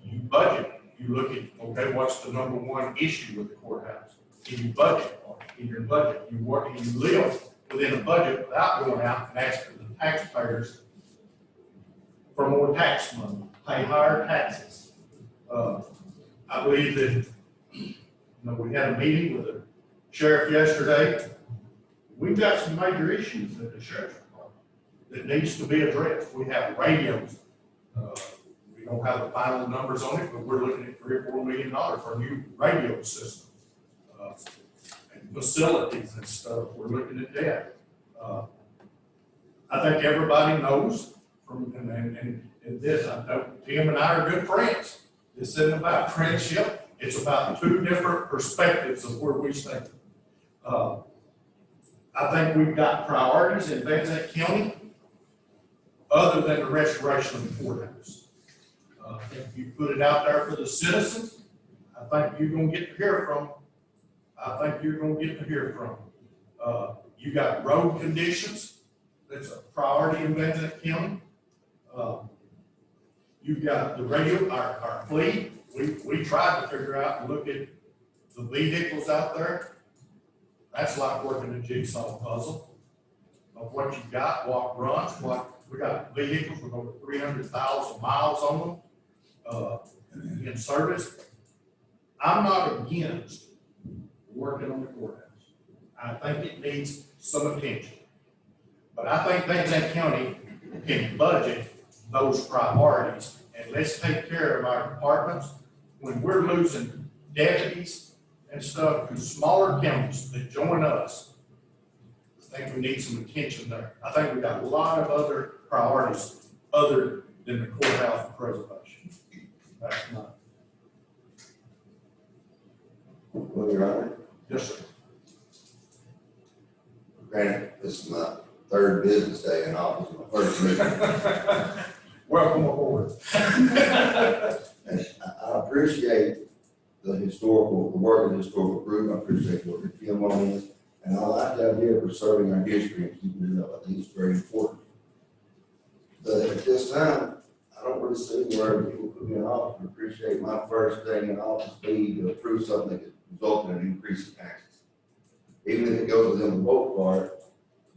you budget, you look at, okay, what's the #1 issue with the courthouse? And you budget on it in your budget. You work and you live within a budget without going out and asking the taxpayers for more tax money, pay higher taxes. I believe that, we had a meeting with the sheriff yesterday. We've got some major issues at the sheriff's department that needs to be addressed. We have radios. We don't have the final numbers on it, but we're looking at $3 or $4 million for a new radio system. And facilities and stuff, we're looking at that. I think everybody knows from, and this, I know Tim and I are good friends. This isn't about friendship. It's about 2 different perspectives of where we stand. I think we've got priorities in Van Zandt County other than the restoration of the courthouse. If you put it out there for the citizens, I think you're going to get to hear from them. I think you're going to get to hear from them. You got road conditions. That's a priority in Van Zandt County. You've got the radio, our fleet. We tried to figure out and look at the vehicles out there. That's like working a jigsaw puzzle of what you got, what runs, we got vehicles with over 300,000 miles on them in service. I'm not against working on the courthouse. I think it needs some attention. But I think Van Zandt County can budget those priorities, and let's take care of our departments. When we're losing deputies and stuff to smaller counties that join us, I think we need some attention there. I think we got a lot of other priorities other than the courthouse preservation. That's not. Well, Your Honor, Yes, sir. granted, this is my third business day in office, my first meeting. Welcome aboard. And I appreciate the work of the historical group. I appreciate what Kim on this. And I like the idea of preserving our history and keeping it up. I think it's very important. But at this time, I don't really see where people put me in office. I appreciate my first thing in office being to approve something that could result in an increase in taxes. Even if it goes within the vote part, it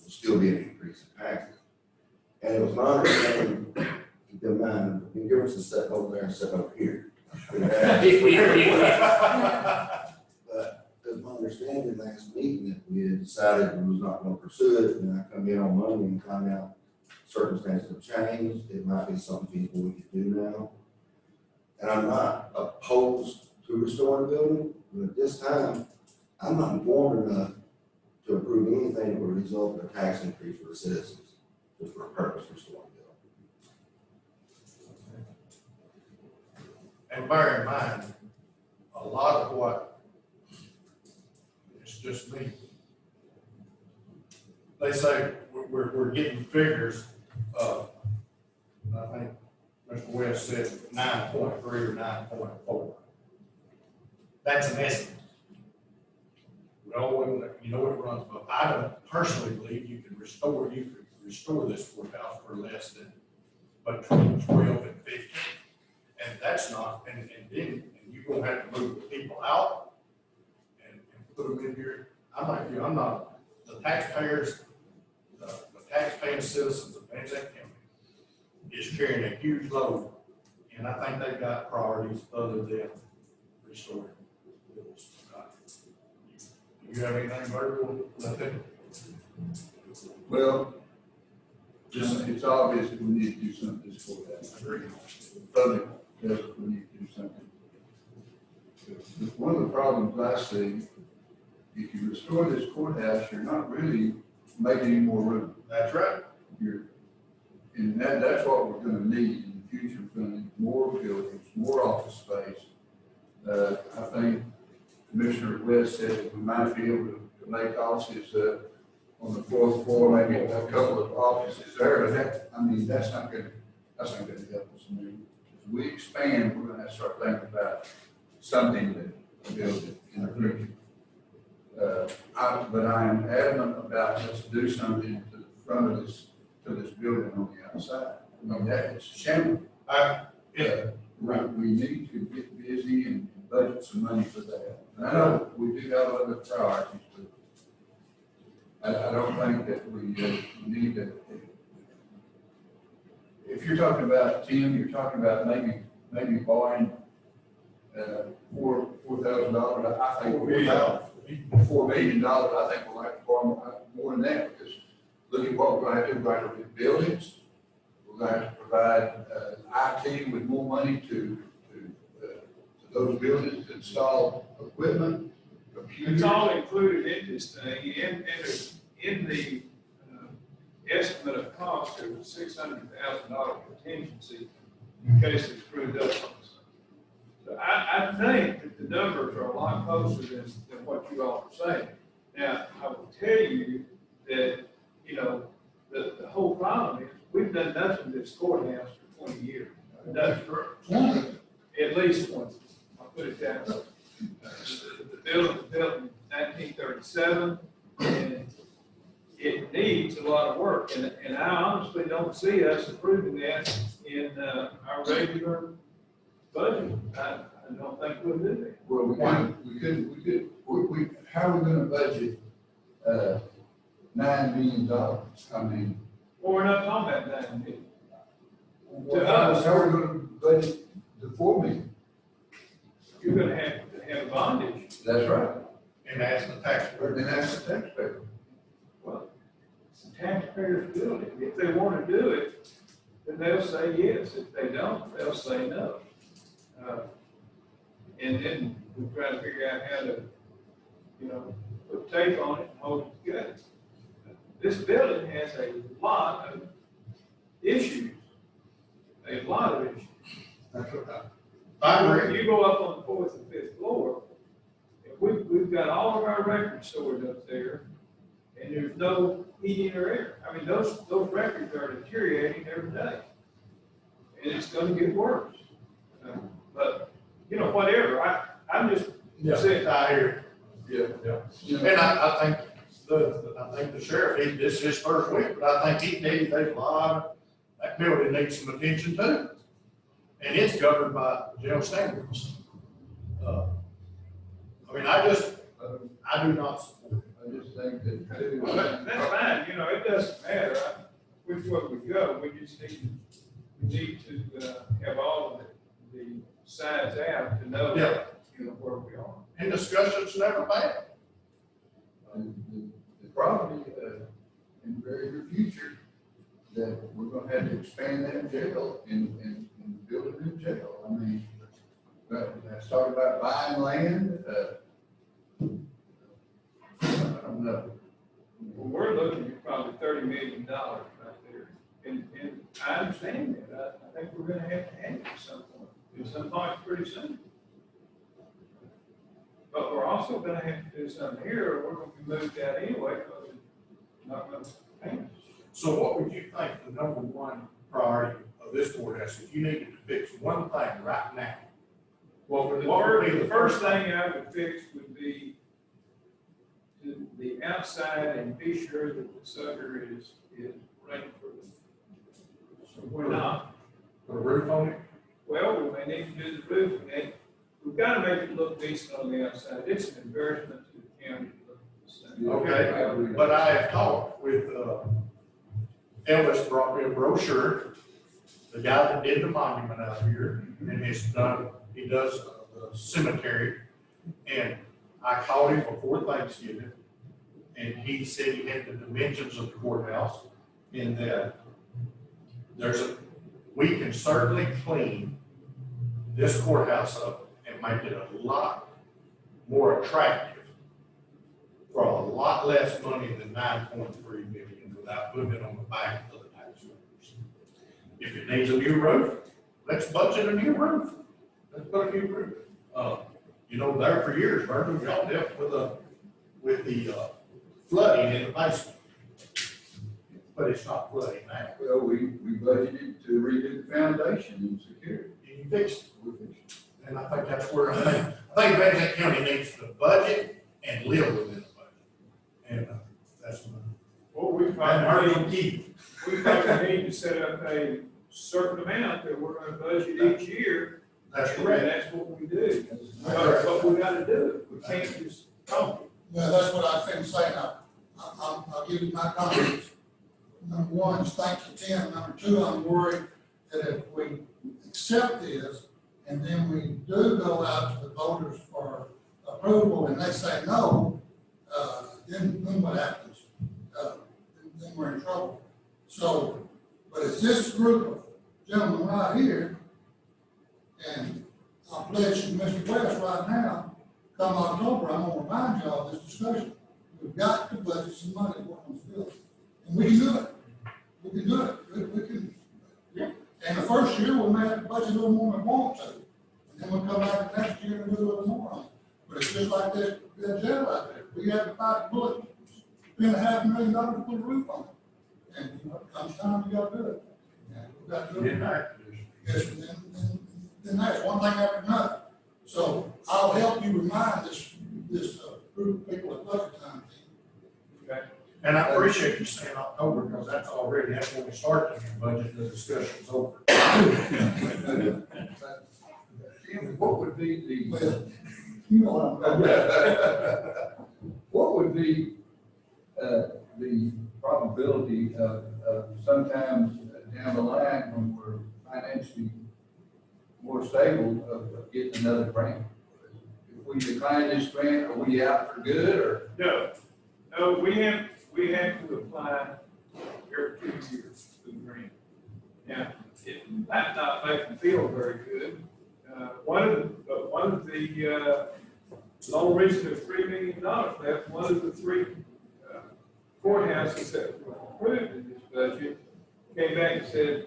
will still be an increase in taxes. And it was my understanding, keep in mind, the difference is sitting over there and sitting over here. But it was my understanding last meeting that we had decided we was not going to pursue it, and I come in on Monday and find out circumstances have changed. It might be something feasible we could do now. And I'm not opposed to restoring the building, but at this time, I'm not informed enough to approve anything that would result in a tax increase for the citizens, just for a purpose of restoring the building. And bear in mind, a lot of what, it's just me. They say we're getting figures of, I think Mr. West said 9.3 or 9.4. That's an estimate. Well, you know what it runs, but I don't personally believe you could restore this courthouse for less than between 12 and 15. And that's not, and then you're gonna have to move the people out and put them in here. I'm like you, I'm not, the taxpayers, the taxpaying citizens of Van Zandt County is carrying a huge load. And I think they've got priorities other than restoring bills. Do you have anything, Virgil? Nothing? Well, it's obvious that we need to do something this courthouse. The public does, we need to do something. But one of the problems I see, if you restore this courthouse, you're not really making any more room. That's right. And that's what we're gonna need in the future. We're gonna need more buildings, more office space. I think Commissioner West said that we might be able to make offices, on the fourth floor, maybe a couple of offices there, but that's not gonna help us. I mean, as we expand, we're gonna have to start thinking about something that builds it in the future. But I am adamant about let's do something to the front of this building on the outside. I mean, that is shameful. We need to get busy and budget some money for that. And I know we do have other priorities, but I don't think that we need to. If you're talking about, Tim, you're talking about maybe borrowing $4,000. I think $4 million. I think we'll have to borrow more than that, because look at what we're going to have to do. We're going to build buildings. We're going to have to provide IT with more money to those buildings, to install equipment, computers. It's all included in this thing, in the estimate of cost, there was $600,000 contingency in case it screwed up on us. So I think that the numbers are a lot closer than what you all are saying. Now, I will tell you that, the whole problem is, we've done nothing to this courthouse for 20 years. Nothing. At least 20. I'll put it that way. The building was built in 1937, and it needs a lot of work. And I honestly don't see us approving that in our regular budget. I don't think we'll do that. Well, how are we going to budget $9 million? I mean, Well, we're not talking about $9 million. how are we going to budget the $4 million? You're gonna have to have bondage. That's right. And ask the taxpayer. And that's the taxpayer. Well, it's the taxpayers doing it. If they wanna do it, then they'll say yes. If they don't, they'll say no. And then we try to figure out how to, put tape on it and hold it together. this building has a lot of issues. A lot of issues. That's what I agree. You go up on the 4th and 5th floor, and we've got all of our records stored up there, and there's no heating or air. I mean, those records are deteriorating every day. And it's gonna get worse. But, you know, whatever, I'm just saying. I hear Yeah. you. And I think the sheriff, this is his first week, but I think there's a lot, that building needs some attention too. And it's governed by jail standards. I mean, I do not support it. I just think that too. Well, that's fine, you know, it doesn't matter which way we go, we just need to have all of the sides out to know, Yeah. you know, where we are. And discussion's never bad. The problem in the very near future, that we're gonna have to expand that jail and build a new jail. I mean, let's talk about buying land, I don't know. Well, we're looking at probably $30 million right there, and I understand that, I think we're gonna have to have it at some point pretty soon. But we're also gonna have to do something here, or we're gonna be moved out anyway, because it's not gonna pay us. So what would you think the number one priority of this courthouse, if you needed to fix one thing right now? What would be The first thing I would fix would be the outside and be sure that the sucker is rainproof. So we're not, Put a roof on it? well, we may need to do the roof, and we've got to make it look decent on the outside. It's an embarrassment to the county to look at this thing. Okay, but I have talked with, Elvis brought me a brochure, the guy that did the monument out here, and he does the cemetery. And I called him before Thanksgiving, and he said he had the dimensions of the courthouse, and that we can certainly clean this courthouse up and make it a lot more attractive for a lot less money than 9.3 million without putting it on the back of the taxpayers. If it needs a new roof, let's budget a new roof. Let's put a new roof. You know, there for years, Bernie, y'all dealt with the flooding in the basement. But it's not flooding now. Well, we budgeted to redo the foundation and secure it. And you fixed it. We fixed it. And I think that's where I think Van Zandt County needs to budget and live within the budget. And that's my. Well, we And probably our key. need to set up a certain amount that we're gonna budget each year. That's And correct. that's what we do. But we gotta do it. We can't just talk. Well, that's what I think saying. I'll give you my comments. Number one is thank you, Tim. Number two, I'm worried that if we accept this and then we do go out to the voters for approval and they say no, then what happens? Then we're in trouble. So, but it's this group of gentlemen right here, and I'll pledge to Mr. West right now, come October, I'm gonna remind y'all of this discussion. We've got to budget some money to work on this building. And we can do it. We can do it. We can. And the first year, we may have to budget a little more than we want to. And then we'll come back the next year and do a little more on it. But it's just like this, that jail out there. We had to fight the bullet, spend $500,000 to put a roof on it. And you know, it comes time, we gotta do it. And we've got to do it. Yes, and then that's one thing after another. So I'll help you remind this group of people at budget time. Okay. And I appreciate you saying October, because that's when we start the budget, the discussion's over. Jim, what would be the, Well, you know what I'm talking about. what would be, the probability of sometimes down the line when we're financially more stable of getting another grant? If we decline this grant, are we out for good or? No, we have to apply every 2 years to the grant. Now, it might not make them feel very good. One of the only reason there's $3 million left, one of the three courthouses that were approved in this budget came back and said,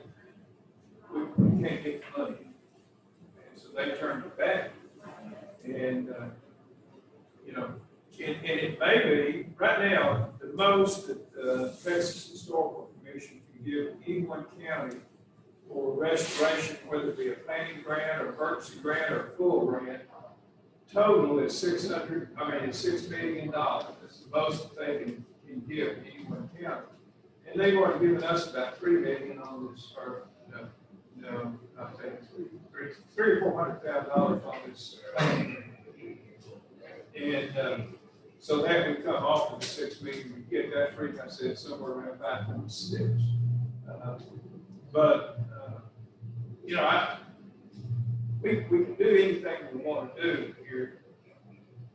we can't get the money. And so they turned it back. And, you know, and it may be, right now, the most that the Texas Historical Commission can give any one county for restoration, whether it be a planning grant or emergency grant or a full grant, total is $6 million. That's the most that they can give any one county. And they've already given us about $3 million on this, or no, I think $300,000 or $400,000 on this. And so that would come off of the $6 million. We get that free, I said, somewhere around 5.6. But you know, we can do anything we want to do here.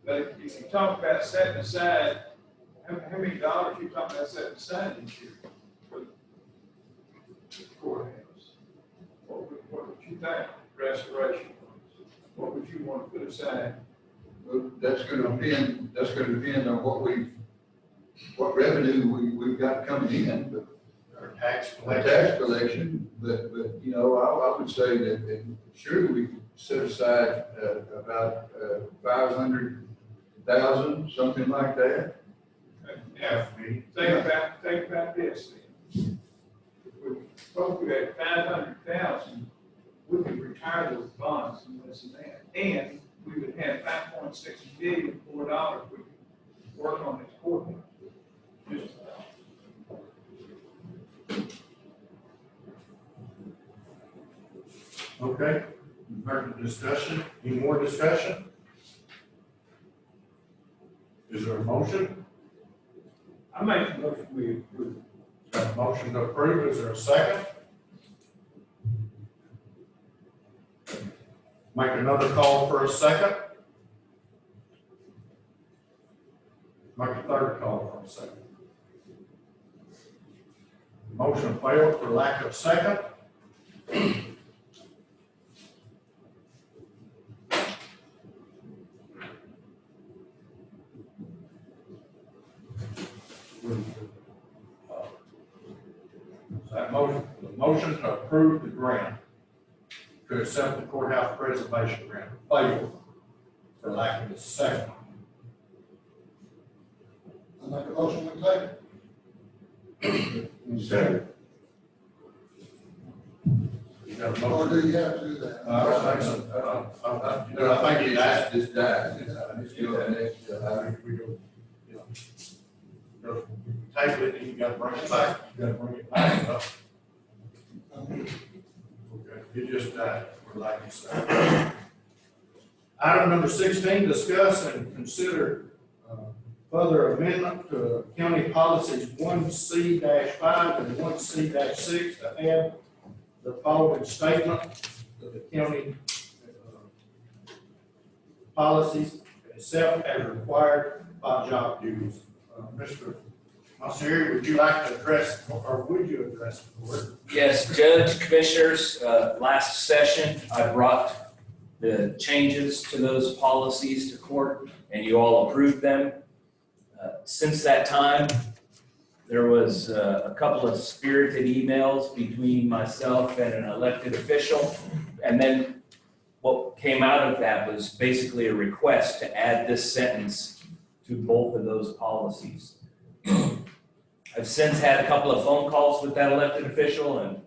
But if you talk about setting aside, how many dollars you talking about setting aside this year for the courthouse? What would you think, restoration? What would you want to put aside? Well, that's gonna depend on what revenue we've got coming in, but Our tax our tax collection, but, you know, I would say that surely we could set aside, about, 500,000, something like that. Now, think about this. If we had 500,000, we could retire those bonds and this and that. And we would have $5.6 million more dollars we could work on this courthouse. Just Okay, you've heard the discussion. Any more discussion? Is there a motion? I make a motion we approve. Got a motion to approve. Is there a second? Make another call for a second. Make a third call for a second. Motion failed for lack of second. That motion, the motion to approve the grant to accept the courthouse preservation grant failed for lack of a second. I make a motion, we take it. Second. You got a Or motion? do you have to do that? I don't think so. I think This died. It's still the next, we go, you know, table it, and you gotta bring it back, you gotta bring it back up. Okay, it just died, for lack of second. Item number 16, discuss and consider further amendment to county policies 1C-5 and 1C-6 to add the following statement to the county policies, except as required by job duties. Mr. Monsieur, would you like to address, or would you address the board? Yes, Judge, Commissioners, last session, I brought the changes to those policies to court, and you all approved them. Since that time, there was a couple of spirited emails between myself and an elected official, and then what came out of that was basically a request to add this sentence to both of those policies. I've since had a couple of phone calls with that elected official, and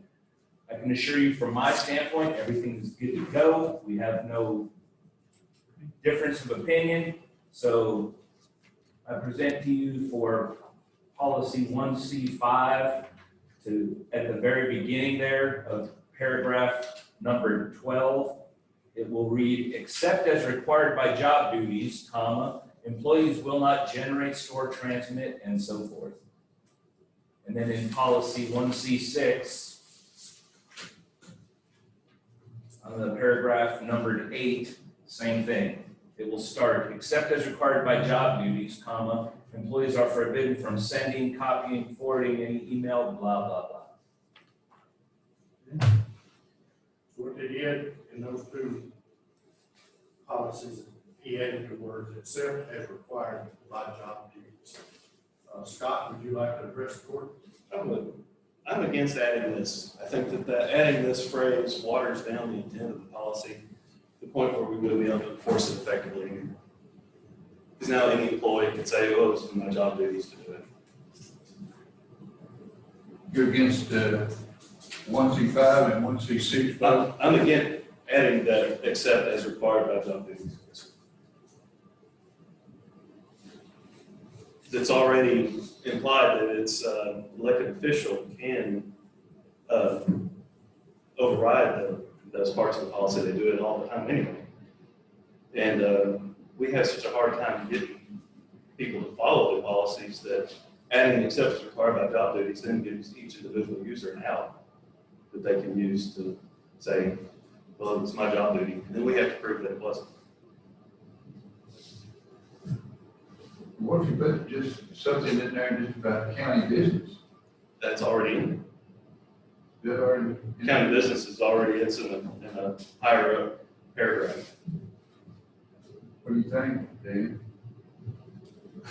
I can assure you from my standpoint, everything is good to go. We have no difference of opinion. So I present to you for policy 1C-5 to, at the very beginning there of paragraph number 12, it will read, except as required by job duties, comma, employees will not generate, store, transmit, and so forth. And then in policy 1C-6, on the paragraph numbered 8, same thing. It will start, except as required by job duties, comma, employees are forbidden from sending, copying, forwarding any email, blah, blah, blah. So what did he add in those two policies? He added the words, except as required by job duties. Scott, would you like to address the court? I'm against adding this. I think that adding this phrase waters down the intent of the policy to the point where we wouldn't be able to enforce it effectively. Because now any employee can say, oh, it's my job duties to do it. You're against 1C5 and 1C6 vote? I'm against adding that except as required by job duties. It's already implied that it's elected official can override those parts of the policy. They do it all the time anyway. And we have such a hard time getting people to follow the policies that adding except as required by job duties then gives each individual user an out that they can use to say, well, it's my job duty. And then we have to prove that it wasn't. What if you put just something in there just about county business? That's already in. That already. County business is already, it's in a higher up paragraph. What do you think, Dan?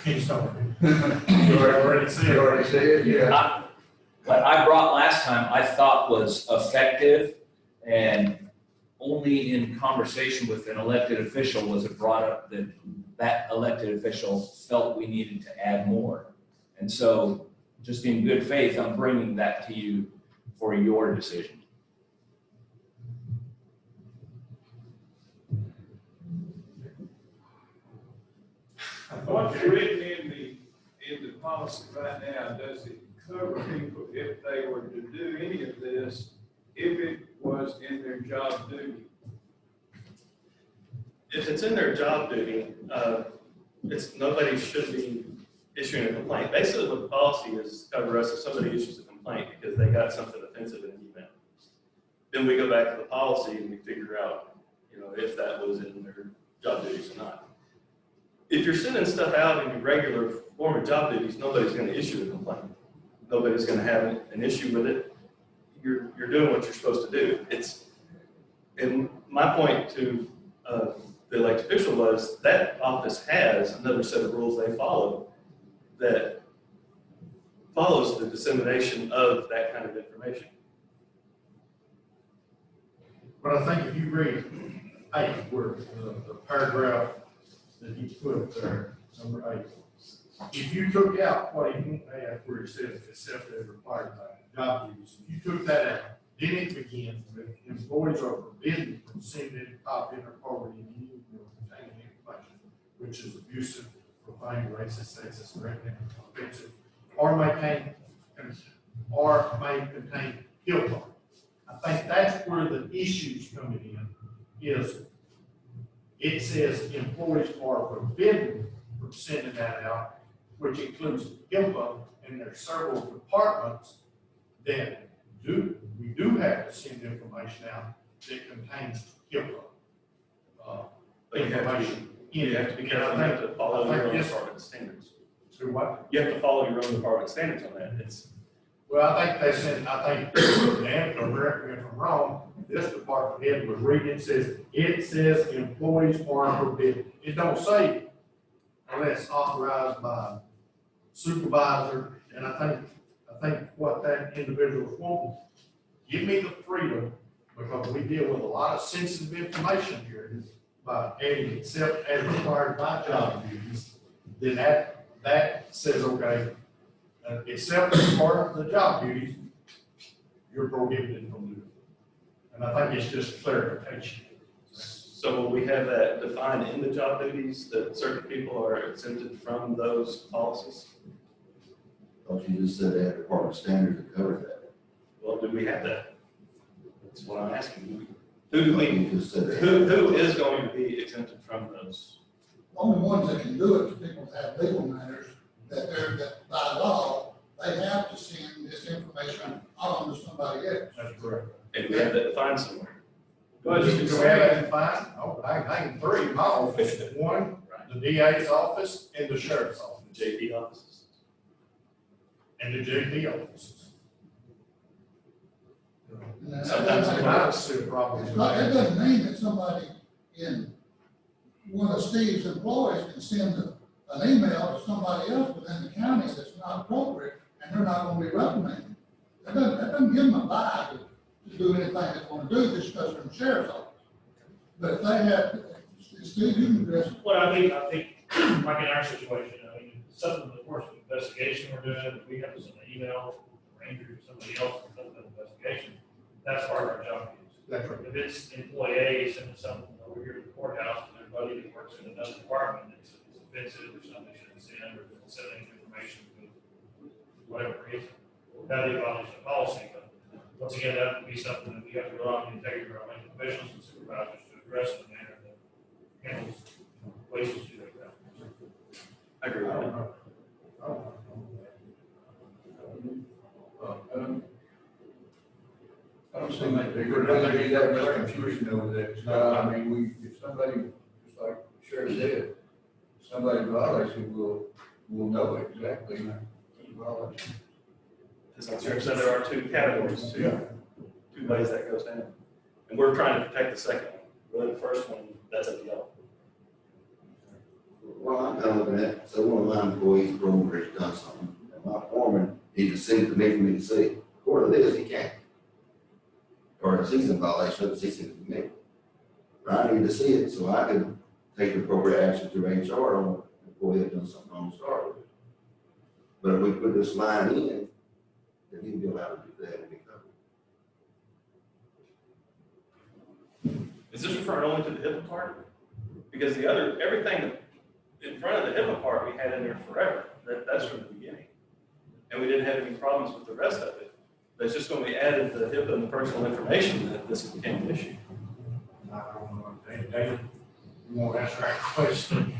He's talking. You already said it. You already said it, yeah. What I brought last time, I thought was effective, and only in conversation with an elected official was it brought up that that elected official felt we needed to add more. And so, just in good faith, I'm bringing that to you for your decision. What's written in the policy right now, does it cover people if they were to do any of this, if it was in their job duty? If it's in their job duty, nobody should be issuing a complaint. Basically, what the policy is to cover us if somebody issues a complaint because they got something offensive in an email. Then we go back to the policy and we figure out, if that was in their job duties or not. If you're sending stuff out in your regular form of job duties, nobody's going to issue a complaint. Nobody's going to have an issue with it. You're doing what you're supposed to do. And my point to the elected official was that office has another set of rules they follow that follows the dissemination of that kind of information. But I think if you read 8, where the paragraph that he put there, number 8, if you took out what he won't add where it says except as required by job duties, if you took that out, then it begins with employees are forbidden from sending, copying, or forwarding any email containing information which is abusive, profane, racist, sexist, threatening, offensive, or may contain guilt. I think that's where the issue's coming in, is it says employees are forbidden from sending that out, which includes HIPAA, and there's several departments that we do have to send information out that contains HIPAA information. You have to be careful. You have to follow your own department standards. So what? You have to follow your own department standards on that. Well, I think they said, Dan, correct me if I'm wrong, this department head was reading, it says employees are forbidden. It don't say unless authorized by supervisor, and I think what that individual's wanting, give me the freedom, because we deal with a lot of sensitive information here, by adding except as required by job duties, then that says, okay, except as part of the job duties, you're prohibited from doing it. And I think it's just clarification. So will we have that defined in the job duties that certain people are exempted from those policies? But you just said they had department standards to cover that. Well, do we have that? That's what I'm asking. Who just said that. Who is going to be exempted from those? Only ones that can do it is people that have legal matters, that by law, they have to send this information on to somebody else. That's correct. And we have that defined somewhere. But you can have that defined, I can 3 in my office, 1, the DA's office, and the sheriff's office. The JP offices. And the JP offices. Sometimes I don't see a problem. That doesn't mean that somebody in one of Steve's employees can send an email to somebody else within the county that's not appropriate, and they're not gonna be reprimanded. That doesn't give them a buy to do anything they wanna do just because they're in the sheriff's office. But if they have, Steve, you can address it. Well, I think, like in our situation, I mean, something of course, investigation we're doing, if we have some email, Ranger or somebody else, or something investigation, that's part of our job. That's right. If it's employee A sending something over here to the courthouse, and their buddy that works in another department, it's offensive or something they shouldn't send, or sending information for whatever reason, that is violation of policy, but once again, that would be something that we have to rely on the integrity of our elected officials and supervisors to address in a manner that handles ways to do that. I agree with that. I don't think that there's gonna be that much confusion over that. I mean, if somebody, just like the Sheriff said, if somebody violates it, we'll know exactly. Violation. As the Sheriff said, there are two categories, two ways that goes down. And we're trying to protect the second one. Really, the first one, that's up to y'all. Well, I'm kind of looking at, so one of my employees, Grover, has done something, and my foreman, he just sent it to me for me to see. According to this, he can't. Or a season violation, doesn't send it to me. But I need to see it so I can take the appropriate action through HR on the employee that done something on the start with it. But if we put this line in, then he'd be allowed to do that and be covered. Is this referring only to the HIPAA part? Because the other, everything in front of the HIPAA part, we had in there forever. That's from the beginning. And we didn't have any problems with the rest of it. But it's just when we added the HIPAA and the personal information that this became an issue. I don't know, David, you want to answer that question?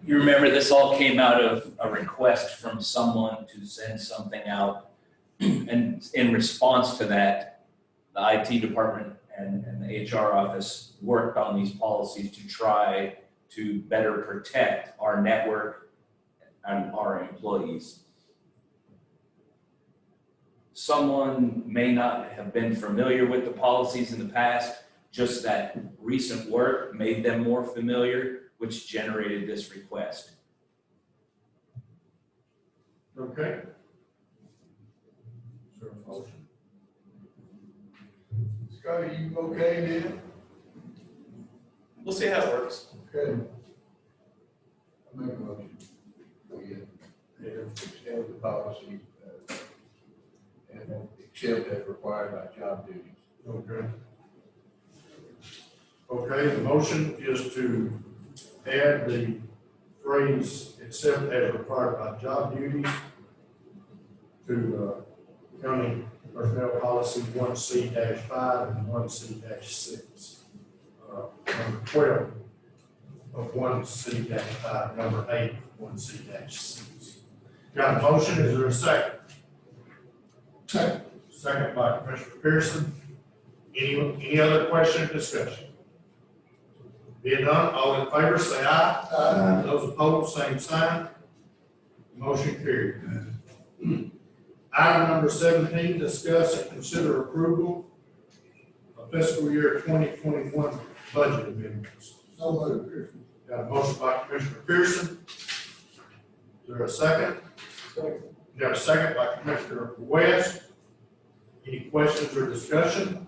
You remember this all came out of a request from someone to send something out. And in response to that, the IT department and the HR office worked on these policies to try to better protect our network and our employees. Someone may not have been familiar with the policies in the past, just that recent work made them more familiar, which generated this request. Okay. Is there a motion? Scotty, you okay then? We'll see how it works. Okay. I make a motion. We extend the policy, and except as required by job duties. Okay. Okay, the motion is to add the phrase except as required by job duties to county personnel policy 1C-5 and 1C-6. Number 12 of 1C-5, number 8 of 1C-6. Got a motion, is there a second? Second. Second by Commissioner Pearson. Any other question or discussion? Being none, all in favor say aye. Aye. Those opposed, same sign. Motion carried. Item number 17, discuss and consider approval of fiscal year 2021 budget amendments. So moved, Pearson. Got a motion by Commissioner Pearson. Is there a second? Got a second by Commissioner West. Any questions or discussion?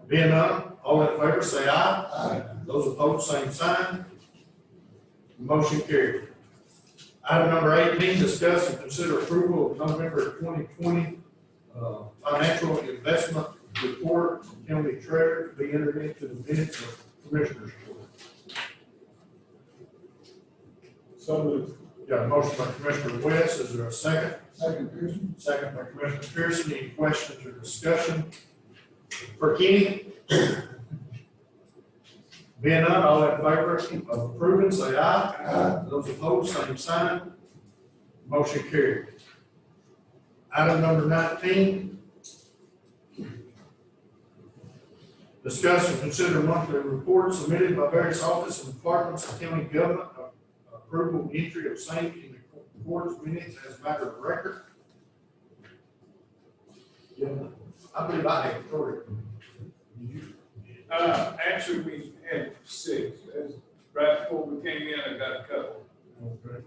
Being none, all in favor say aye. Aye. Those opposed, same sign. Motion carried. Item number 18, discuss and consider approval of November 2020 financial investment report from county treasurer to be entered into the minutes of commissioners court. So moved. Got a motion by Commissioner West. Is there a second? Second, Pearson. Second by Commissioner Pearson. Any questions or discussion for Kenny? Being none, all in favor of approving, say aye. Aye. Those opposed, same sign. Motion carried. Item number 19. Discuss and consider monthly reports submitted by various offices and departments of county government. Approval and entry of same in the court's minutes as a matter of record. Yeah, I believe I have 3. Actually, we had 6. That's right before we came in, I got a couple. Okay.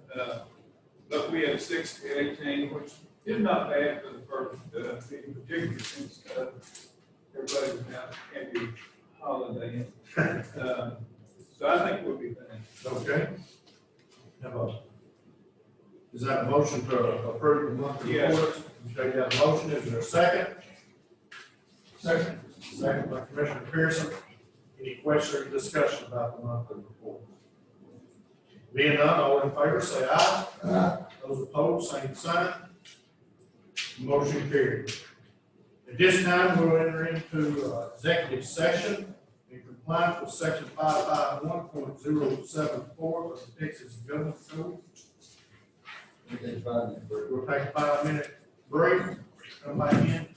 But we had 6 to 18, which is not bad for the first meeting, particularly since everybody's now happy holiday. So I think we'll be fine. Okay. Is that a motion to approve the monthly Yes. reports? Okay, you have a motion, is there a second? Second. Second by Commissioner Pearson. Any question or discussion about the monthly report? Being none, all in favor, say aye. Aye. Those opposed, same sign. Motion carried. At this time, we'll enter into executive session in compliance with section 551.074 of the Texas Government Code. We'll take a 5-minute break, come back in.